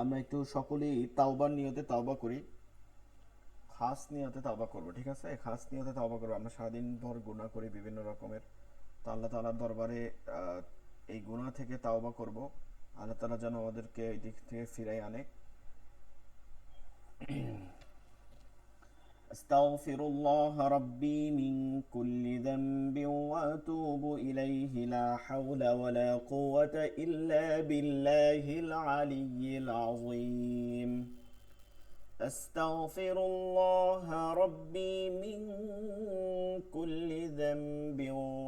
আমরা একটু সকলেই তাওবার নিয়তে তাওবা করি, খাস নিয়তে তাওবা করব, ঠিক আছে? খাস নিয়তে তাওবা করব। আমরা সারাদিন ভর গুনাহ করি বিভিন্ন রকমের, তো আল্লাহ তাআলার দরবারে এই গুনাহ থেকে তাওবা করব। আল্লাহ তাআলা যেন আমাদেরকে এই দিক থেকে ফিরাই আনে। আস্তাগফিরুল্লাহ রাব্বি মিন কুল্লি যামবিন ওয়া আতুবু ইলাইহি লা হাওলা ওয়ালা কুওয়াতা ইল্লা বিল্লাহিল আলিয়্যিল আযীম। أستغفر الله ربي من كل ذنب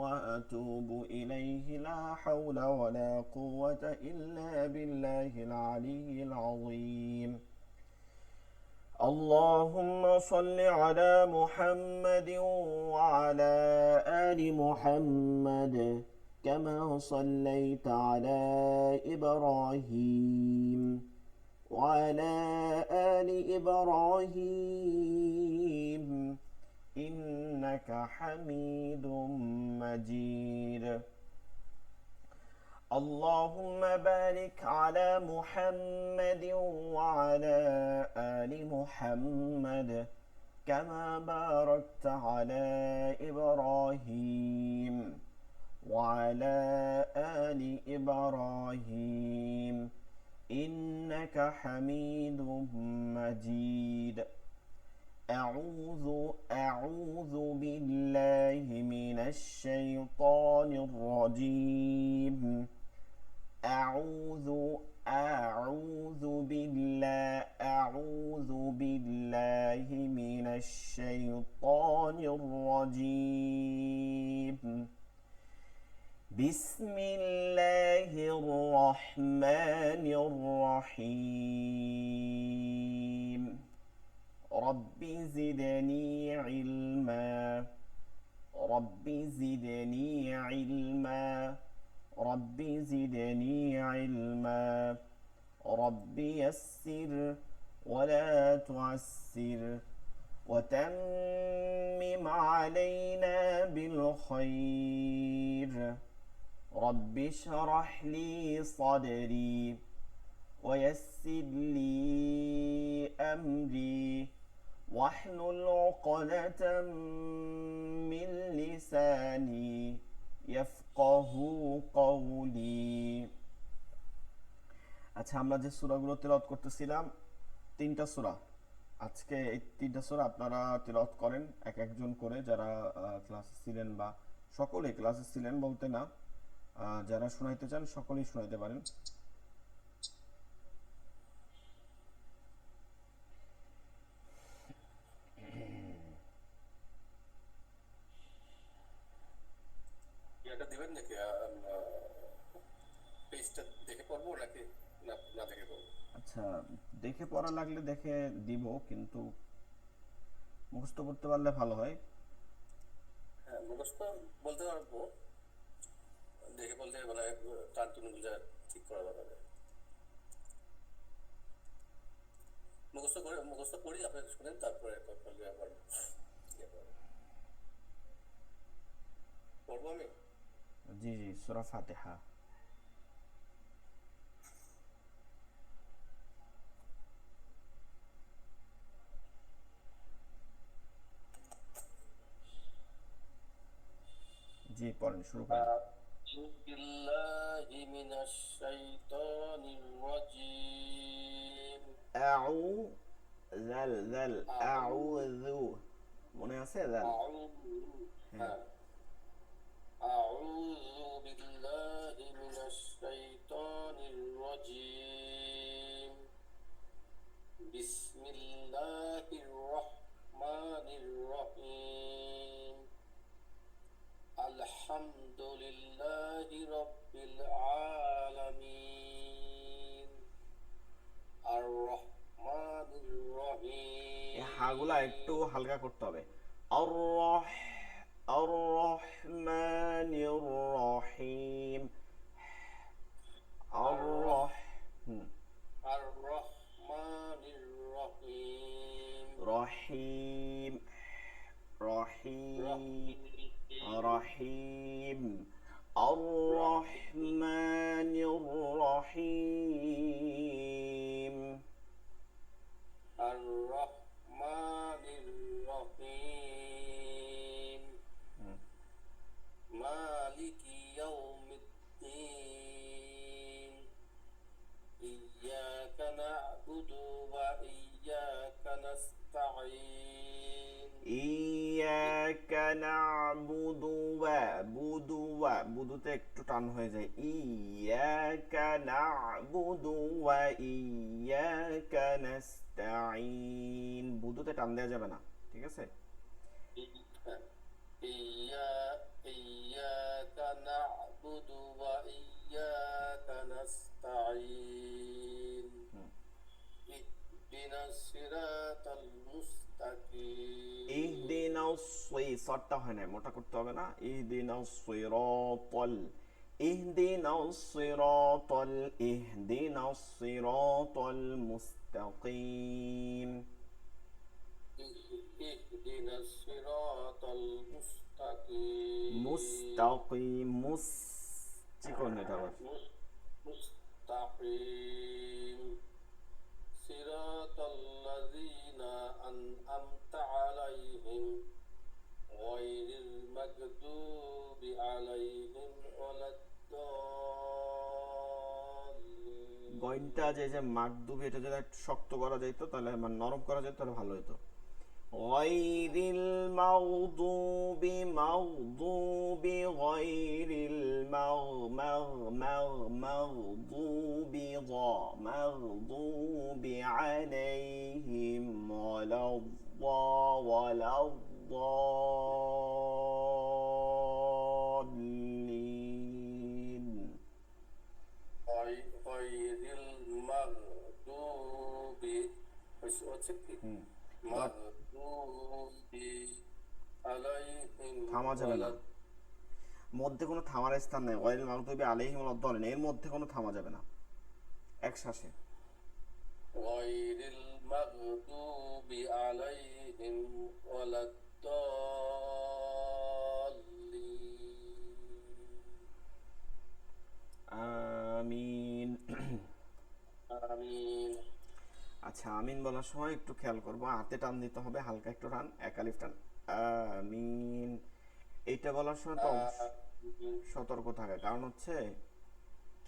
وأتوب إليه لا حول ولا قوة إلا بالله العلي العظيم. اللهم صل على محمد وعلى آل محمد كما صليت على إبراهيم وعلى آل إبراهيم إنك حميد مجيد. اللهم بارك على محمد وعلى آل محمد كما باركت على إبراهيم وعلى آل إبراهيم إنك حميد مجيد. أعوذ بالله من الشيطان الرجيم. أعوذ بالله من الشيطان الرجيم. بسم الله الرحمن الرحيم. رب زدني علما. رب زدني علما. رب زدني علما. رب يسر ولا تعسر وتمم علينا بالخير. رب اشرح لي صدري ويسر لي أمري واحلل عقدة من لساني يفقه قولي. আচ্ছা, আমরা যে সূরাগুলো তেলাওয়াত করতেছিলাম, তিনটা সূরা, আজকে এই তিনটা সূরা আপনারা তেলাওয়াত করেন এক একজন করে, যারা ক্লাসে ছিলেন বা সকলেই ক্লাসে ছিলেন বলতে না, যারা শোনাইতে চান সকলেই শোনাইতে পারেন। এটা দিবেন নাকি? পেজটা দেখে পড়বো নাকি না না দেখে পড়বো? আচ্ছা, দেখে পড়া লাগলে দেখে দিব, কিন্তু মুখস্থ করতে পারলে ভালো হয়। হ্যাঁ, মুখস্থ বলতে পারবো, দেখে বলতে মানে টান টুনগুলো ঠিক করা যাবে। মুখস্থ করি, আপনি শুনেন, তারপরে করলে আবার ইয়ে করবো। পড়বো আমি। জি জি, সূরা ফাতিহা। জি, পড়েন, শুরু করেন। أعوذ بالله من الشيطان الرجيم. আউ জাল জাল, আউযু, মনে আছে জাল? أعوذ হ্যাঁ। أعوذ بالله من الشيطان الرجيم. بسم الله الرحمن الرحيم. الحمد لله رب العالمين. الرحمن الرحيم. এই হাগুলা একটু হালকা করতে হবে। আর আর রহমানির রহিম। আর الرحمن الرحيم. রহিম রহিম রহিম। আর রহমানির রহিম। وإياك نستعين ইয়াকা না'বুদু ওয়া বুদু ওয়া বুদুতে একটু টান হয়ে যায় ইয়াকা না'বুদু ওয়া ইয়াকা নাস্তাঈন বুদুতে টান দেওয়া যাবে না ঠিক আছে إياك نعبد وإياك نستعين اهدنا الصراط المستقيم ইহদিনাস সরটা হয় না মোটা করতে হবে না ইহদিনাস সিরাতাল মুস্তাকিম اهدنا الصراط المستقيم মুস্তাকিম চিকন এটা আবার مستقيم صراط الذين أنعمت عليهم غير المغضوب عليهم ولا الضالين গইনটা যে মাগদুব এটা যদি একটু শক্ত করা যেত তাহলে মানে নরম করা যেত তাহলে ভালো হতো গায়রিল মাগদুবি মাগদুবি গায়রিল মাগদুবি মাগদুবি আলাইহিম ওয়ালাদ-দাল্লিন غير المغضوب হচ্ছে কি مغضوب عليهم থামা যাবে না মধ্যে কোনো থামার স্থান নেই গায়রিল মাগদুবি আলাইহিম ওয়ালাদ-দাল্লিন এর মধ্যে কোনো থামা যাবে না এক শ্বাসে غير المغضوب عليهم ولا الضالين আমিন آمين আচ্ছা আমিন বলার সময় একটু খেয়াল করবো হাতে টান দিতে হবে হালকা একটু টান একালিফ টান আমিন এইটা বলার সময় তো সতর্ক থাকে কারণ হচ্ছে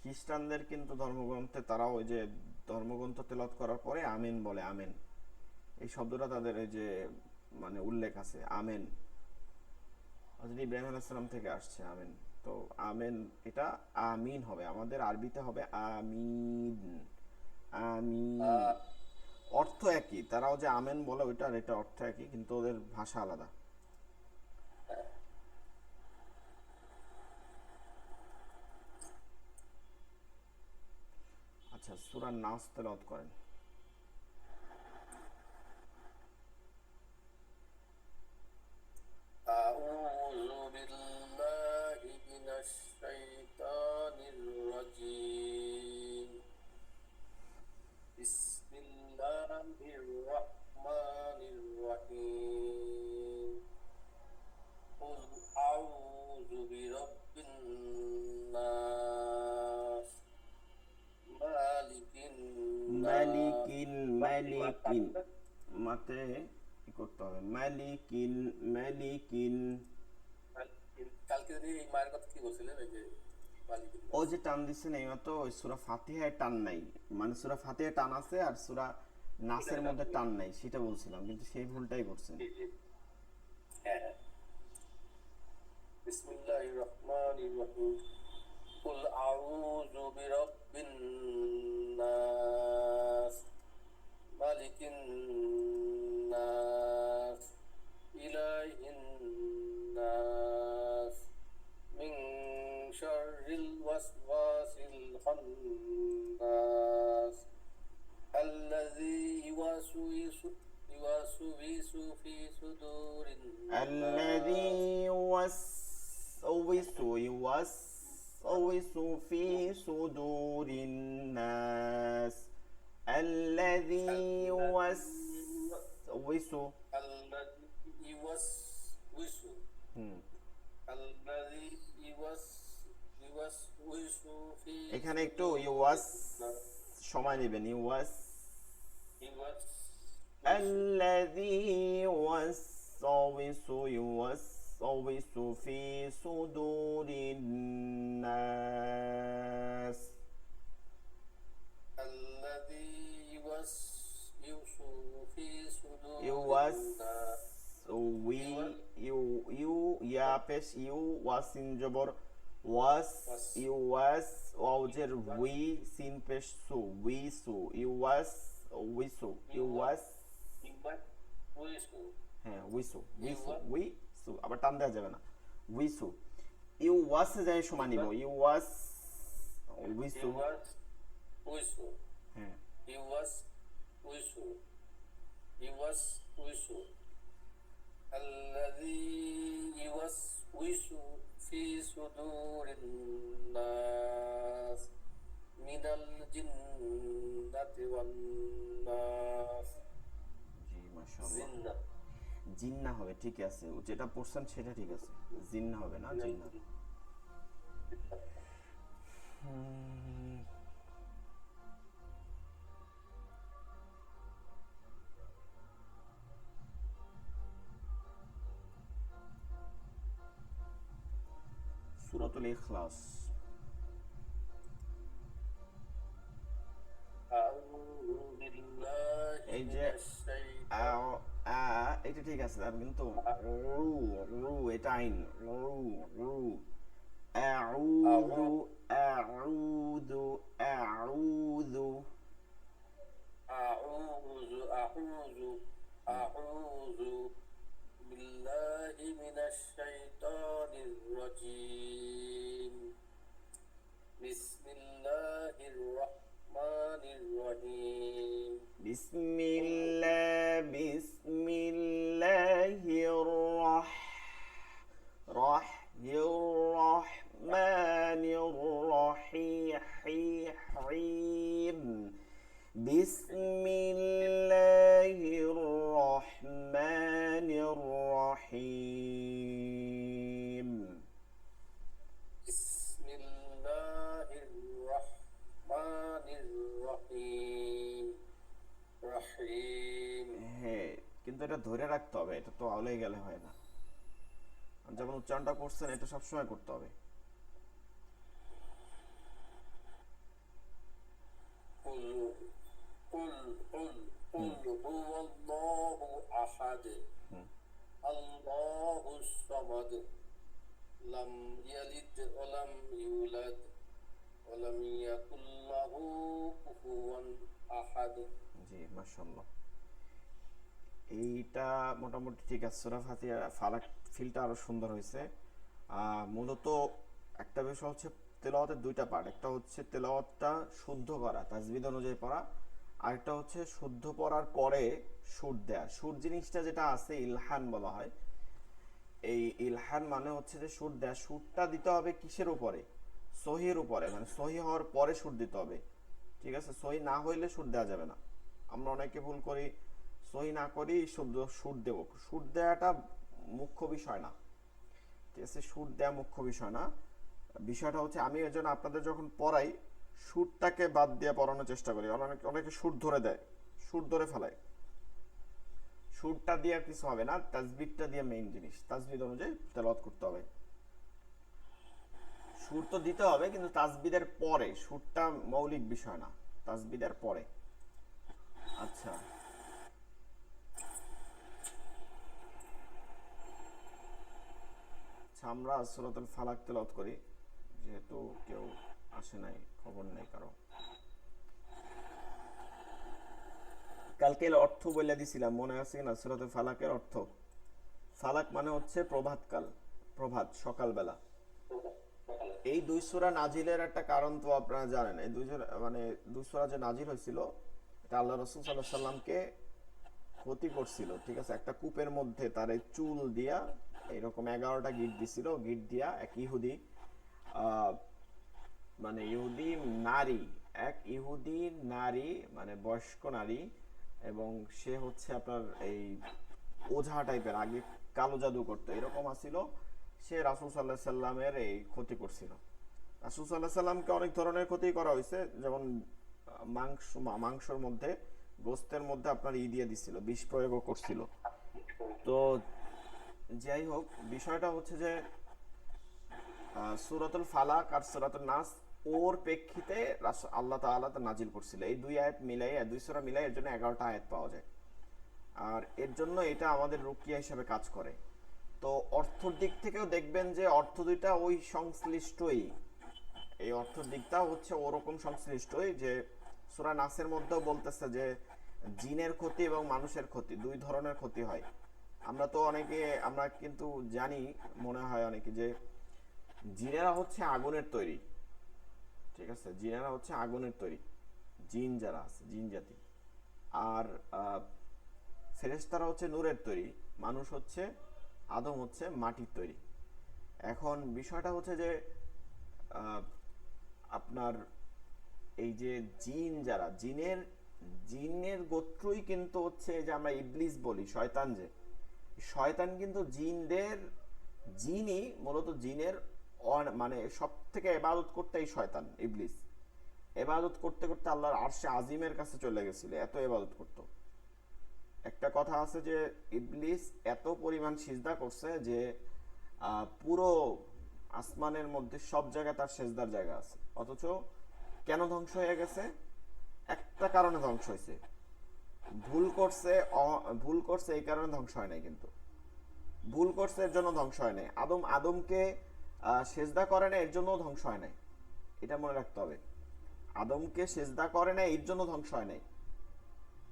খ্রিস্টানদের কিন্তু ধর্মগ্রন্থে তারাও ওই যে ধর্মগ্রন্থ তেলাওয়াত করার পরে আমিন বলে আমেন এই শব্দটা তাদের এই যে মানে উল্লেখ আছে আমেন হযরত ইব্রাহিম আলাইহিস সালাম থেকে আসছে আমেন তো আমেন এটা আমিন হবে আমাদের আরবিতে হবে আমিন আমিন অর্থ একই তারাও যে আমেন বলে ওইটার এটা অর্থ একই কিন্তু ওদের ভাষা আলাদা আচ্ছা সূরা নাস তেলাওয়াত করেন أعوذ بالله من الشيطان الرجيم بسم الله الرحمن الرحيم قل أعوذ برب الناس مالك মালিকিন মালিকিন মাতে কি করতে হবে মালিকিন মালিকিন কালকে যদি এই মায়ের কথা কি বলছিলেন ওই যে মালিকিন ও যে টান দিচ্ছেন এই মতো ওই সূরা ফাতিহায় টান নাই মানে সূরা ফাতিহায় টান আছে আর সূরা নাসের মধ্যে টান নাই সেটা বলছিলাম কিন্তু সেই ভুলটাই করছেন হ্যাঁ বিসমিল্লাহির রহমানির রহিম কুল আউযু বিরাব্বিন নাস মালিকিন নাস ইলাহিন নাস মিন শাররিল ওয়াসওয়াসিল খান্নাস الذي يوسوس في صدور الذي يوسوس في صدور الناس الذي يوسوس الذي يوسوس في এখানে একটু ইউয়াস সময় নেবেন ইউয়াস الذي يوسوس في صدور الناس الذي يوسوس was الناس we was you ya pesh you was sin জবর was was you was ওয়াজের we sin pesh su we su you was we su you was ويسو হ্যাঁ we su we you su was we su আবার টান দেওয়া যাবে না we su you was যাই সমান নিব you was we you su was ويسو হ্যাঁ you was ويسو you was ويسو الذي يوسوس في صدور الناس من الجنة والناس জি মাশাআল্লাহ জিন্নাত জিন্না হবে ঠিক আছে যেটা পড়ছেন সেটা ঠিক আছে জিন্না হবে না জিন্না সূরাতুল ইখলাস أعوذ بالله এই من যে الشيطان এটা ঠিক আছে আর কিন্তু রু রু এটা আইন রু রু আউযু আউযু আউযু أعوذ بالله من الشيطان الرجيم بسم الله الرحمن الرحيم বিসমিল্লাহির রহমানির রহিম বিসমিল্লাহির রহমানির রহিম بسم الله الرحمن الرحيم رحيم হ্যাঁ কিন্তু এটা ধরে রাখতে হবে এটা তো আউলে গেলে হয় না আর যখন উচ্চারণটা করছেন এটা সবসময় করতে হবে قل قل هو الله أحد الله الصمد لم يلد ولم يولد ولم يكن له كفوا أحد জি মাশাআল্লাহ এইটা মোটামুটি ঠিক আছে সূরা ফাতিহা ফালাক ফিলটা আরো সুন্দর হয়েছে মূলত একটা বিষয় হচ্ছে তেলাওয়াতের দুইটা পার্ট একটা হচ্ছে তেলাওয়াতটা শুদ্ধ করা তাজবিদ অনুযায়ী পড়া আরেকটা হচ্ছে শুদ্ধ পড়ার পরে সুর দেয়া সুর জিনিসটা যেটা আছে ইলহান বলা হয় এই ইলহান মানে হচ্ছে যে সুর দেয়া সুরটা দিতে হবে কিসের উপরে সহির উপরে মানে সহি হওয়ার পরে সুর দিতে হবে ঠিক আছে সহি না হইলে সুর দেওয়া যাবে না আমরা অনেকে ভুল করি সহি না করি শুদ্ধ সুর দেব সুর দেওয়াটা মুখ্য বিষয় না ঠিক আছে সুর দেওয়া মুখ্য বিষয় না বিষয়টা হচ্ছে আমি এর জন্য আপনাদের যখন পড়াই সুরটাকে বাদ দিয়ে পড়ানোর চেষ্টা করি অনেকে সুর ধরে দেয় সুর ধরে ফেলায় সুরটা দিয়ে কিছু হবে না তাজবিদটা দিয়ে মেইন জিনিস তাজবিদ অনুযায়ী তেলাওয়াত করতে হবে সুর তো দিতে হবে কিন্তু তাজবিদের পরে সুরটা মৌলিক বিষয় না তাজবিদের পরে আচ্ছা আমরা সূরাতুল ফালাক তেলাওয়াত করি যেহেতু কেউ আসে নাই খবর নেই কারো কালকে অর্থ বলে দিছিলাম মনে আছে কিনা সূরাতুল ফালাকের অর্থ ফালাক মানে হচ্ছে প্রভাতকাল প্রভাত সকালবেলা এই দুই সূরা নাজিলের একটা কারণ তো আপনারা জানেন এই দুই সূরা যে নাজিল হয়েছিল এটা আল্লাহ রাসূল সাল্লাল্লাহু আলাইহি সাল্লামকে ক্ষতি করছিল ঠিক আছে একটা কূপের মধ্যে তার এই চুল দিয়া এরকম 11টা গিট দিছিল গিট দিয়া এক ইহুদি মানে ইহুদি নারী এক ইহুদি নারী মানে বয়স্ক নারী এবং সে হচ্ছে আপনার এই ওঝা টাইপের আগে কালো জাদু করতো এরকম আসছিল সে রাসূল সাল্লাল্লাহু আলাইহি সাল্লামের এই ক্ষতি করছিল রাসূল সাল্লাল্লাহু আলাইহি সাল্লামকে অনেক ধরনের ক্ষতি করা হয়েছে যেমন মাংসের মধ্যে গোস্তের মধ্যে আপনার দিয়ে দিছিল বিষ প্রয়োগও করছিল তো যাই হোক বিষয়টা হচ্ছে যে সূরাতুল ফালাক আর সূরাতুন নাস ওর প্রেক্ষিতে আল্লাহ তাআলা তা নাজিল করছিল এই দুই আয়াত মিলাই দুই সূরা মিলাই এর জন্য 11টা আয়াত পাওয়া যায় আর এর জন্য এটা আমাদের রুকিয়া হিসেবে কাজ করে। তো অর্থর দিক থেকেও দেখবেন যে অর্থ দুইটা ওই সংশ্লিষ্টই, এই অর্থের দিকটাও হচ্ছে ওরকম সংশ্লিষ্টই, যে সূরা নাসের মধ্যেও বলতেছে যে জিনের ক্ষতি এবং মানুষের ক্ষতি, দুই ধরনের ক্ষতি হয়। আমরা তো অনেকে, আমরা কিন্তু জানি, মনে হয় অনেকে, যে জিনেরা হচ্ছে আগুনের তৈরি। ঠিক আছে, জিনেরা হচ্ছে আগুনের তৈরি, জিন যারা আছে, জিন জাতি। আর ফেরেশতারা হচ্ছে নূরের তৈরি, মানুষ হচ্ছে, আদম হচ্ছে মাটির তৈরি। এখন বিষয়টা হচ্ছে যে আহ, আপনার এই যে জিন যারা, জিনের গোত্রই কিন্তু হচ্ছে, যে আমরা ইবলিস বলি, শয়তান, যে শয়তান কিন্তু জিনই মূলত জিনের মানে সব থেকে এবাদত করতে এই শয়তান ইবলিস এবাদত করতে করতে আল্লাহর আরশে আজিমের কাছে চলে গেছিল, এত এবাদত করত। একটা কথা আছে যে ইবলিস এত পরিমাণ সিজদা করছে যে পুরো আসমানের মধ্যে সব জায়গায় তার সেজদার জায়গা আছে, অথচ কেন ধ্বংস হয়ে গেছে? একটা কারণে ধ্বংস হয়েছে, ভুল করছে এই কারণে ধ্বংস হয় নাই। কিন্তু ভুল করছে এর জন্য ধ্বংস হয় নাই। আদমকে সেজদা করে না এর জন্য ধ্বংস হয় নাই, এটা মনে রাখতে হবে। আদমকে সেজদা করে না এর জন্য ধ্বংস হয় নাই।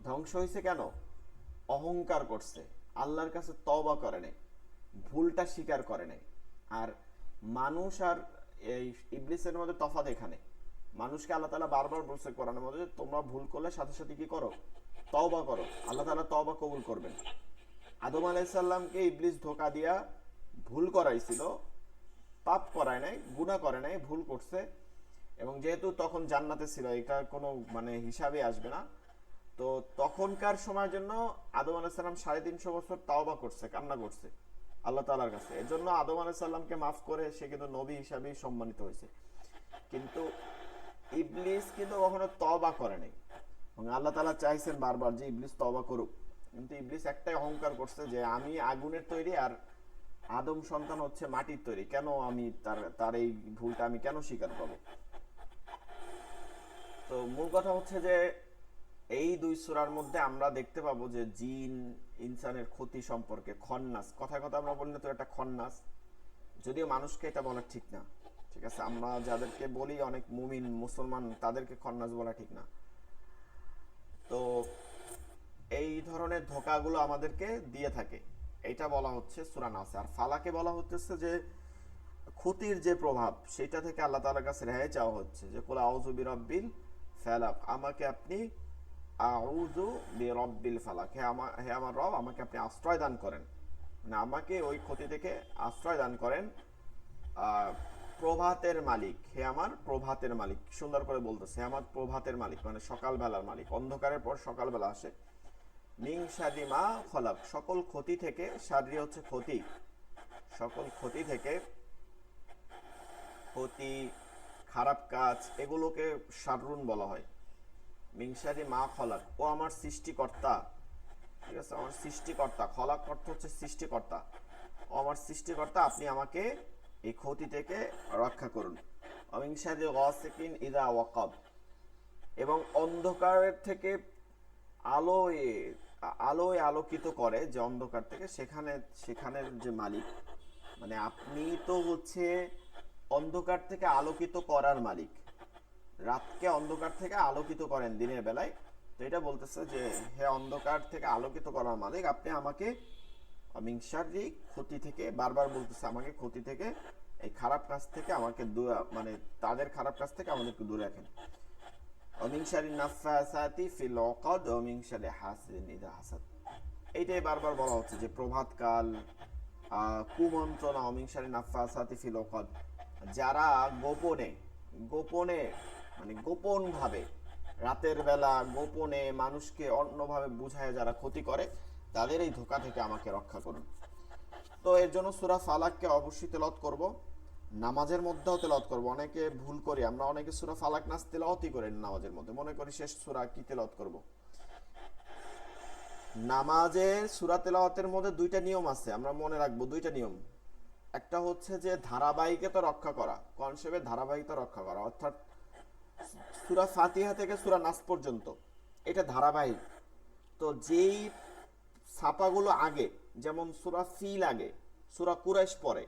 ধ্বংস হয়েছে কেন? অহংকার করছে, আল্লাহর কাছে তওবা করে নাই, ভুলটা স্বীকার করে নাই। আর মানুষ আর এই ইবলিসের মধ্যে তফাৎ এখানে। মানুষকে আল্লাহ তাআলা বারবার বলছে কোরআনের মধ্যে, তোমরা ভুল করলে সাথে সাথে কি করো? তওবা করো, আল্লাহ তাআলা তওবা কবুল করবেন। আদম আলাইহিস সালামকে ইবলিস ধোঁকা দিয়া ভুল করাইছিল, পাপ করায় নাই, গুনাহ করে নাই, ভুল করছে। এবং যেহেতু তখন জান্নাতে ছিল, এটা কোনো মানে হিসাবে আসবে না। তো তখনকার সময়ের জন্য আদম আলাইহিস সালাম 350 বছর তাওবা করছে, কান্না করছে আল্লাহ তাআলার কাছে। এর জন্য আদম আলাইহিস সালামকে মাফ করে সে কিন্তু নবী হিসাবেই সম্মানিত হয়েছে। কিন্তু ইবলিস কিন্তু কখনো তওবা করে নাই, এবং আল্লাহ তাআলা চাইছেন বারবার যে ইবলিস তওবা করুক। কিন্তু ইবলিস একটাই অহংকার করছে, যে আমি আগুনের তৈরি আর আদম সন্তান হচ্ছে মাটির তৈরি, কেন আমি তার এই ভুলটা আমি কেন স্বীকার করব? তো মূল কথা হচ্ছে যে এই দুই সূরার মধ্যে আমরা দেখতে পাবো যে জিন ইনসানের ক্ষতি সম্পর্কে খন্নাস, কথায় কথা আমরা বললে তো এটা খন্নাস, যদিও মানুষকে এটা বলা ঠিক না। ঠিক আছে, আমরা যাদেরকে বলি অনেক মুমিন মুসলমান, তাদেরকে খন্নাস বলা ঠিক না। তো এই ধরনের ধোঁকাগুলো আমাদেরকে দিয়ে থাকে, এটা বলা হচ্ছে সূরা নাস। আর ফালাকে বলা হচ্ছে যে ক্ষতির যে প্রভাব, সেটা থেকে আল্লাহ তাআলার কাছে রেহাই চাওয়া হচ্ছে, যে কুল আউযু বিরাব্বিল ফালাক, আমাকে আপনি, আউযু বিরাব্বিল ফালাক, হে আমার রব, আমাকে আপনি আশ্রয় দান করেন, মানে আমাকে ওই ক্ষতি থেকে আশ্রয় দান করেন। প্রভাতের মালিক, হে আমার প্রভাতের মালিক, সুন্দর করে বলতেছে, হে আমার প্রভাতের মালিক, মানে সকালবেলার মালিক, অন্ধকারের পর সকালবেলা আসে। মিং শারি মা খলাক, সকল ক্ষতি থেকে, শারি হচ্ছে ক্ষতি, সকল ক্ষতি থেকে, ক্ষতি, খারাপ কাজ, এগুলোকে শাররুন বলা হয়। মিংসারি মা খলাক, ও আমার সৃষ্টিকর্তা। ঠিক আছে, আমার সৃষ্টিকর্তা, খলাক অর্থ হচ্ছে সৃষ্টিকর্তা, ও আমার সৃষ্টিকর্তা, আপনি আমাকে এই ক্ষতি থেকে রক্ষা করুন। অমিংসারি গাসিকিন ইদা ওয়াকাব, এবং অন্ধকারের থেকে আলোয় আলোয় আলোকিত করে, যে অন্ধকার থেকে, সেখানের যে মালিক, মানে আপনি তো হচ্ছে অন্ধকার থেকে আলোকিত করার মালিক, রাতকে অন্ধকার থেকে আলোকিত করেন দিনের বেলায়। তো এটা বলতেছে যে হে অন্ধকার থেকে আলোকিত করার মালিক, আপনি আমাকে অমিংসারি ক্ষতি থেকে, বারবার বলতেছে আমাকে ক্ষতি থেকে, এই খারাপ কাজ থেকে আমাকে মানে তাদের খারাপ কাজ থেকে আমাদেরকে দূরে রাখেন। অমিংসারি নাফাসাতি ফিল উকাদ অমিংসারি হাসিদিন ইযা হাসাদ, এইটাই বারবার বলা হচ্ছে যে প্রভাতকাল, কুমন্ত্রণা, অমিংসারি নাফাসাতি ফিল উকাদ, যারা গোপনে গোপনে মানে গোপন ভাবে রাতের বেলা গোপনে মানুষকে অন্যভাবে বুঝায় যারা ক্ষতি করে, তাদের এই ধোঁকা থেকে আমাকে রক্ষা করুন। তো এর জন্য সূরা ফালাককে অবশ্যই তেলাওয়াত করব, নামাজের মধ্যেও তেলাওয়াত করব। অনেকে ভুল করি আমরা, অনেকে সূরা ফালাক নাস তেলাওয়াতই করি নামাজের মধ্যে, মনে করি শেষ সূরা কি তেলাওয়াত করব। নামাজের সূরা তেলাওয়াতের মধ্যে দুইটা নিয়ম আছে, আমরা মনে রাখবো দুইটা নিয়ম। একটা হচ্ছে যে ধারাবাহিকতা রক্ষা করা, কনসেপ্টের ধারাবাহিকতা রক্ষা করা, অর্থাৎ সূরা ফাতিহা থেকে সূরা নাস পর্যন্ত এটা ধারাবাহিক। তো যেই ছাপাগুলো আগে, যেমন সূরা ফিল আগে, সূরা কুরাইশ পরে।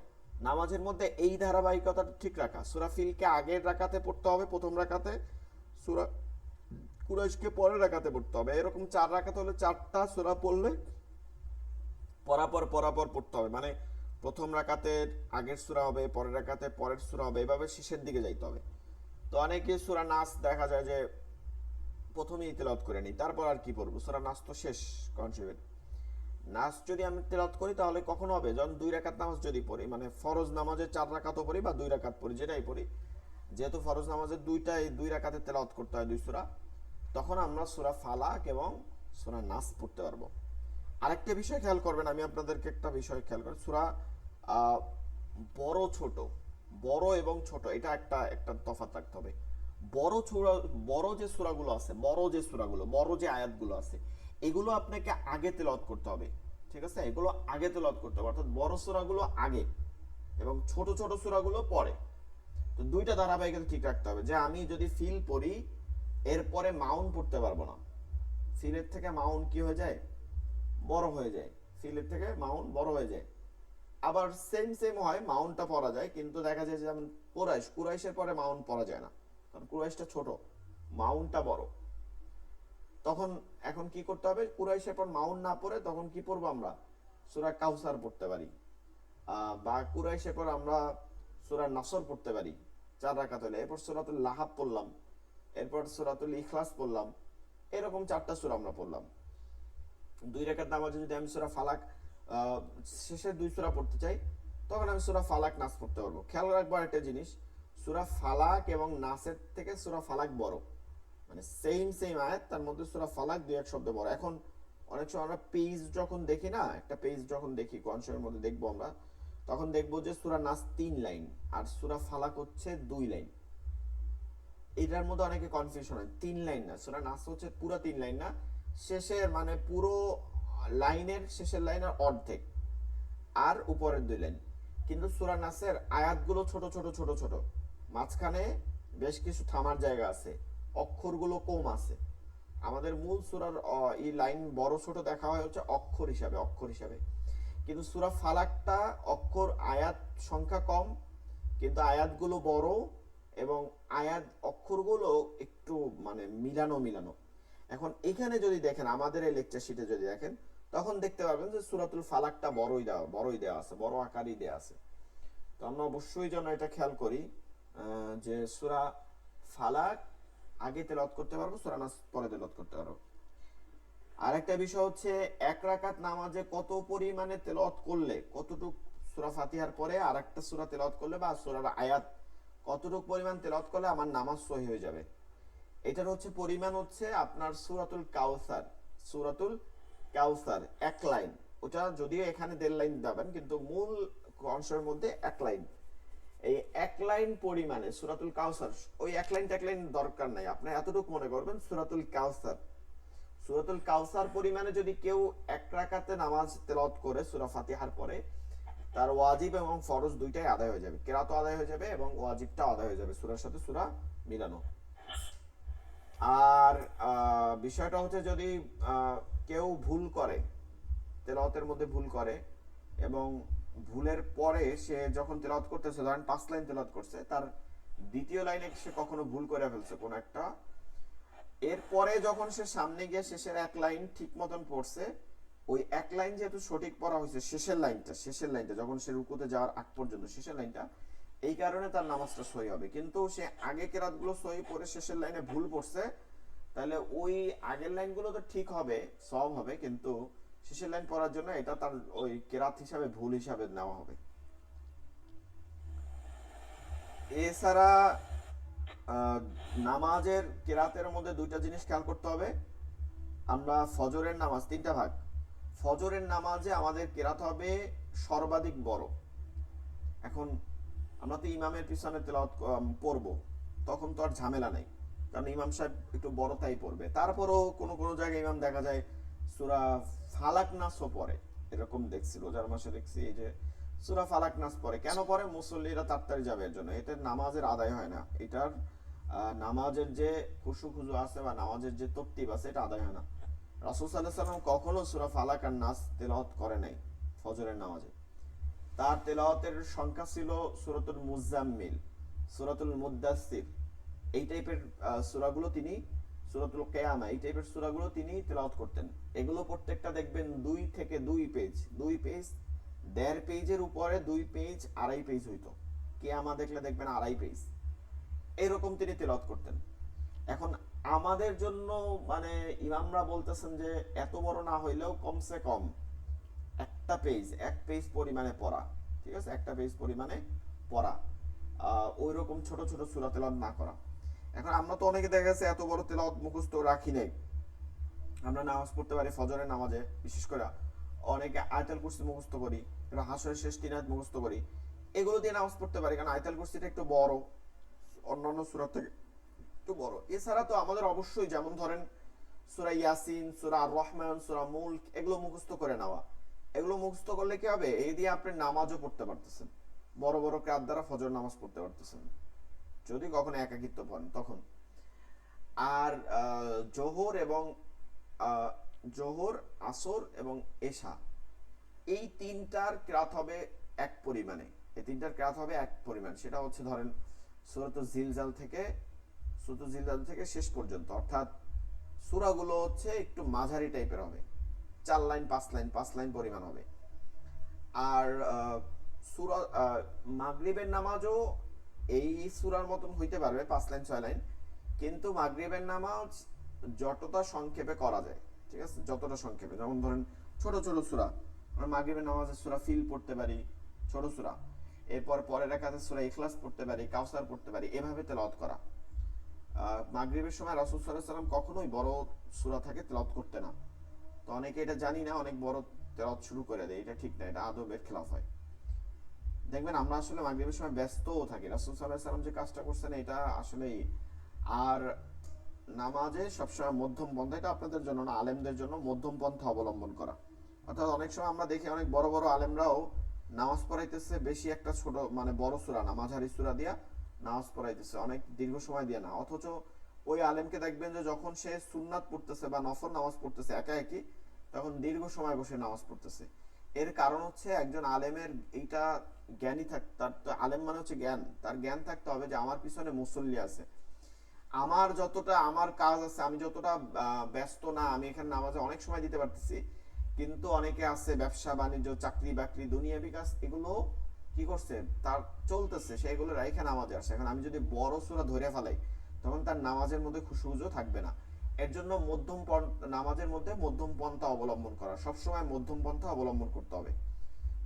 নামাজের মধ্যে এই ধারাবাহিকতাটা ঠিক রাখা, সূরা ফিলকে আগের রাকাতে পড়তে হবে প্রথম রাকাতে, সূরা কুরাইশকে পরের রাকাতে পড়তে হবে। এরকম 4 রাকাত হলে 4টা সূরা পড়লে পরাপর পড়তে হবে, মানে প্রথম রাকাতের আগের সূরা হবে, পরের রাকাতে পরের সূরা হবে, এভাবে শেষের দিকে যাইতে হবে। তো অনেকে সূরা নাস দেখা যায় যে প্রথমেই তেলাওয়াত করে নিই, তারপর আর কি পড়বো, সূরা নাস তো শেষ কনসেপ্ট। নাস যদি আমি তেলাওয়াত করি তাহলে কখন হবে, যখন 2 রাকাত নামাজ যদি পড়ি, মানে ফরজ নামাজে 4 রাকাতও পড়ি বা 2 রাকাত পড়ি, যেটাই পড়ি, যেহেতু ফরজ নামাজের 2 রাকাতে তেলাওয়াত করতে হয় 2 সূরা, তখন আমরা সূরা ফালাক এবং সূরা নাস পড়তে পারবো। আরেকটা বিষয় খেয়াল করবেন, আমি আপনাদেরকে একটা বিষয় খেয়াল করি, সূরা বড় ছোট, বড় এবং ছোট, এটা একটা একটা তফাৎ রাখতে হবে। বড় সূরা, বড় যে সূরাগুলো আছে, বড় যে আয়াতগুলো আছে, এগুলো আপনাকে আগে তেলাওয়াত করতে হবে, ঠিক আছে? এগুলো আগে তেলাওয়াত করতে হবে, অর্থাৎ বড় সূরাগুলো আগে এবং ছোট ছোট সূরাগুলো পরে। তো দুইটা ধারাবাহিকতা ঠিক রাখতে হবে, যে আমি যদি ফিল পড়ি এরপরে মাউন পড়তে পারবো না, ফিলের থেকে মাউন কি হয়ে যায়, বড় হয়ে যায়, ফিলের থেকে মাউন বড় হয়ে যায়। আবার সেম হয়, মাউনটা পড়া যায়, কিন্তু দেখা যায় যে যেমন কুরাইশের পরে মাউন পড়া যায় না, কারণ কুরাইশটা ছোট, মাউনটা বড়। তখন এখন কি করতে হবে, কুরাইশের পর মাউন না পড়ে তখন কি পড়বো আমরা, সূরা কাউসার পড়তে পারি, বা কুরাইশের পর আমরা সূরা নাসর পড়তে পারি 4 রাকাত হলে, এরপর সূরাতুল লাহাব পড়লাম, এরপর সূরাতুল ইখলাস পড়লাম, এরকম 4টা সূরা আমরা পড়লাম। 2 রাকাত নামাজে যদি আমি সূরা ফালাক শেষের 2 সূরা পড়তে চাই, তখন আমি সূরা ফালাক নাস পড়তে পারবো। খেয়াল রাখবো একটা জিনিস, সূরা ফালাক এবং নাসের থেকে সূরা ফালাক বড়, মানে সেম আয়াত, তার মধ্যে সূরা ফালাক 2-1 শব্দ বড়। এখন অনেক সময় আমরা পেজ যখন দেখি না, একটা পেজ যখন দেখি কোরআনের মধ্যে দেখবো আমরা, তখন দেখবো যে সূরা নাস 3 লাইন আর সূরা ফালাক হচ্ছে 2 লাইন। এটার মধ্যে অনেকে কনফিউশন হয়, 3 লাইন না, সূরা নাস হচ্ছে পুরো 3 লাইন না, শেষের মানে পুরো লাইনের শেষের লাইনের অর্ধেক আর উপরের 2 লাইন। কিন্তু সূরা নাসের আয়াতগুলো ছোট, মাঝখানে বেশ কিছু থামার জায়গা আছে, অক্ষরগুলো কম আছে। আমাদের মূল সূরার এই লাইন বড় ছোট দেখা হয় হচ্ছে অক্ষর হিসাবে, কিন্তু সূরা ফালাকটা অক্ষর আয়াত সংখ্যা কম, কিন্তু আয়াতগুলো বড়, এবং আয়াত অক্ষরগুলো একটু মানে মিলানো। এখন এখানে যদি দেখেন আমাদের এই লেকচার শিটে যদি দেখেন, তখন দেখতে পাবেন যে সূরাতুল ফালাকটা বড়ই দেওয়া আছে, বড় আকারই দেওয়া আছে। তো আমরা অবশ্যই যেন এটা খেয়াল করি, যে সূরা ফালাক আগে তেলাওয়াত করতে পারবো, সূরা নাস পরে তেলাওয়াত করতে পারবো। আরেকটা বিষয় হচ্ছে 1 রাকাত নামাজে কত পরিমাণে তেলাওয়াত করলে, কতটুক সূরা ফাতিহার পরে আরেকটা সূরা তেলাওয়াত করলে বা সূরার আয়াত কতটুক পরিমাণ তেলাওয়াত করলে আমার নামাজ সহি হয়ে যাবে, এটার হচ্ছে পরিমাণ হচ্ছে আপনার সূরাতুল কাউসার 1 লাইন। ওটা যদিও এখানে 1.5 লাইন দেবেন, কিন্তু মূল অংশের মধ্যে 1 লাইন। এই 1 লাইন পরিমাণে সূরাতুল কাউসার, ওই 1 লাইন 1 লাইন দরকার নাই, আপনি এতটুকু মনে করবেন সূরাতুল কাউসার পরিমাণে যদি কেউ 1 রাকাতে নামাজ তেলাওয়াত করে সূরা ফাতিহার পরে, তার ওয়াজিব এবং ফরজ দুইটাই আদায় হয়ে যাবে, কেরাতও আদায় হয়ে যাবে এবং ওয়াজিবটাও আদায় হয়ে যাবে, সূরার সাথে সূরা মিলানো। আর বিষয়টা হচ্ছে যদি কেউ ভুল করে, তেলাওয়াতের মধ্যে ভুল করে, এবং ভুলের পরে সে যখন তেলাওয়াত করতেছে, ধরেন 5 লাইন তেলাওয়াত করছে, তার দ্বিতীয় লাইনে সে কখনো ভুল করে ফেলছে কোন একটা, এরপরে যখন সে সামনে গিয়ে শেষের 1 লাইন ঠিক মতন পড়ছে, ওই 1 লাইন যেহেতু সঠিক পড়া হয়েছে, শেষের লাইনটা যখন সে রুকুতে যাওয়ার আগ পর্যন্ত শেষের লাইনটা, এই কারণে তার নামাজটা সহি হবে। কিন্তু সে আগে কেরাতগুলো সহি পড়ে শেষের লাইনে ভুল পড়ছে, তাহলে ওই আগের লাইনগুলো তো ঠিক হবে, সওয়াব হবে, কিন্তু শেষের লাইন পড়ার জন্য এটা তার ওই কেরাত হিসাবে ভুল হিসাবে নেওয়া হবে। এছাড়া নামাজের কেরাতের মধ্যে 2টা জিনিস খেয়াল করতে হবে। আমরা ফজরের নামাজ 3টা ভাগ, ফজরের নামাজে আমাদের কেরাত হবে সর্বাধিক বড়। এখন আমরা তো ইমামের পিছনে তেলাওয়াত পড়বো, তখন তো আর ঝামেলা নাই, কারণ ইমাম সাহেব একটু বড় তাই পড়বে। তারপরও কোনো জায়গায় ইমাম দেখা যায় সূরা ফালাক নাসও পড়ে, এরকম দেখছি রোজার মাসে দেখছি, এই যে সূরা ফালাক নাস পড়ে। কেন পড়ে? মুসল্লিরা তাড়াতাড়ি যাবে এর জন্য, এতে নামাজের আদায় হয় না, এটার নামাজের যে খুশু আছে বা নামাজের যে তরতিব আছে এটা আদায় হয় না। রাসূল সাল্লাল্লাহু আলাইহি ওয়াসাল্লাম কখনো সূরা ফালাক আর নাস তেলাওয়াত করে নাই ফজরের নামাজে। তার তেলাওয়াতের সংখ্যা ছিল সূরাতুল মুজাম্মিল, সূরাতুল মুদ্দাসসির, এই টাইপের সূরাগুলো তিনি, সূরাতুল কিয়ামা, এই টাইপের সূরাগুলো তিনি তেলাওয়াত করতেন। এগুলো প্রত্যেকটা দেখবেন 2 থেকে 2 পেজ, 2 পেজ, 1.5 পেজের উপরে 2 পেজ, 2.5 পেজ হইতো। কিয়ামা দেখলে দেখবেন 2.5 পেজ, এরকম তিনি তেলাওয়াত করতেন। এখন আমাদের জন্য মানে ইমামরা বলতেছেন যে এত বড় না হইলেও কমসে কম একটা পেজ, 1 পেজ পরিমাণে পড়া, ঠিক আছে, একটা পেজ পরিমাণে পড়া, ওই রকম ছোট ছোট সূরা তেলাওয়াত না করা। এখন আমরা তো অনেকে দেখা গেছে এত বড় তেলাওয়াত মুখস্থ রাখি নাই। আমরা নামাজ পড়তে পারি ফজরের নামাজে, বিশেষ করে অনেকে আয়াতুল কুরসি মুখস্থ করি, এবার হাসরের শেষ 3 আয়াত মুখস্থ করি, এগুলো দিয়ে নামাজ পড়তে পারি, কারণ আয়াতুল কুরসিটা একটু বড়, অন্যান্য সূরা থেকে একটু বড়। এছাড়া তো আমাদের অবশ্যই যেমন ধরেন সূরা ইয়াসিন, সূরা আর রহমান, সূরা মুলক, এগুলো মুখস্থ করে নেওয়া। এগুলো মুখস্থ করলে কি হবে, এই দিয়ে আপনি নামাজও পড়তে পারতেছেন, বড় বড় কিরাত দ্বারা ফজর নামাজ পড়তে পারতেছেন, যদি কখনো একাকিত্ব পান তখন। আর জোহর এবং জোহর, আসর এবং এশা, এই তিনটার কিরাত হবে এক পরিমাণে, এই তিনটার কিরাত হবে এক পরিমাণ। সেটা হচ্ছে ধরেন সূরাতুল জিলজাল থেকে, সূরাতুল জিলজাল থেকে শেষ পর্যন্ত, অর্থাৎ সূরাগুলো হচ্ছে একটু মাঝারি টাইপের হবে, 4 লাইন 5 লাইন 5 লাইন পরিমাণ হবে। আর সূরা মাগরিবের নামাজও এই সূরার মতন হইতে পারবে 5 লাইন 6 লাইন, কিন্তু মাগরিবের নামাজ যতটা সংক্ষেপে করা যায়, ঠিক আছে, যতটা সংক্ষেপে, যেমন ধরেন ছোট ছোট সূরা, আমরা মাগরিবের নামাজে সূরা ফিল পড়তে পারি, ছোট সূরা, এরপর পরের রাকাতে সূরা ইখলাস পড়তে পারি, কাউসার পড়তে পারি, এভাবে তেলাওয়াত করা। মাগরিবের সময় রাসূল সাল্লাল্লাহু আলাইহি ওয়াসাল্লাম কখনোই বড় সূরা থাকে তেলাওয়াত করতে না। তো অনেকে এটা জানি না, অনেক বড় তেলাওয়াত শুরু করে দেয়, এটা ঠিক না, এটা আদবের খেলাফ হয়। দেখবেন আমরা আসলে মাগরিবের সময় ব্যস্তও থাকি, রাসূল সাল্লাল্লাহু আলাইহি ওয়াসাল্লাম যে কাজটা করছেন এটা আসলেই, আর নামাজে সবসময় মধ্যম পন্থা, এটা আপনাদের জন্য না, আলেমদের জন্য মধ্যম পন্থা অবলম্বন করা। অর্থাৎ অনেক সময় আমরা দেখি অনেক বড় বড় আলেমরাও নামাজ পড়াইতেছে বেশি একটা ছোট মানে বড় সূরা না, মাঝারি সূরা দিয়া নামাজ পড়াইতেছে, অনেক দীর্ঘ সময় দিয়ে না। অথচ ওই আলেমকে দেখবেন যে যখন সে সুন্নাত পড়তেছে বা নফল নামাজ পড়তেছে একা একই, তখন দীর্ঘ সময় বসে নামাজ পড়তেছে। এর কারণ হচ্ছে একজন আলেমের এইটা জ্ঞানী তার তো আলেম মানে হচ্ছে জ্ঞান, তার জ্ঞান থাকতে হবে যে আমার পিছনে মুসল্লি আছে, আমার যতটা আমার কাজ আছে, আমি যতটা ব্যস্ত না, আমি এখানে নামাজে অনেক সময় দিতে পারতেছি, কিন্তু অনেকে আছে ব্যবসা বাণিজ্য, চাকরি বাকরি, দুনিয়াবি কাজ, এগুলো কি করছে তার চলতেছে, সেগুলো রাইখা নামাজে আসে। এখন আমি যদি বড় সূরা ধরে ফেলাই, তখন তার নামাজের মধ্যে খুশুজও থাকবে না। এর জন্য নামাজের মধ্যে মধ্যম পন্থা অবলম্বন করা, সবসময় মধ্যম পন্থা অবলম্বন করতে হবে।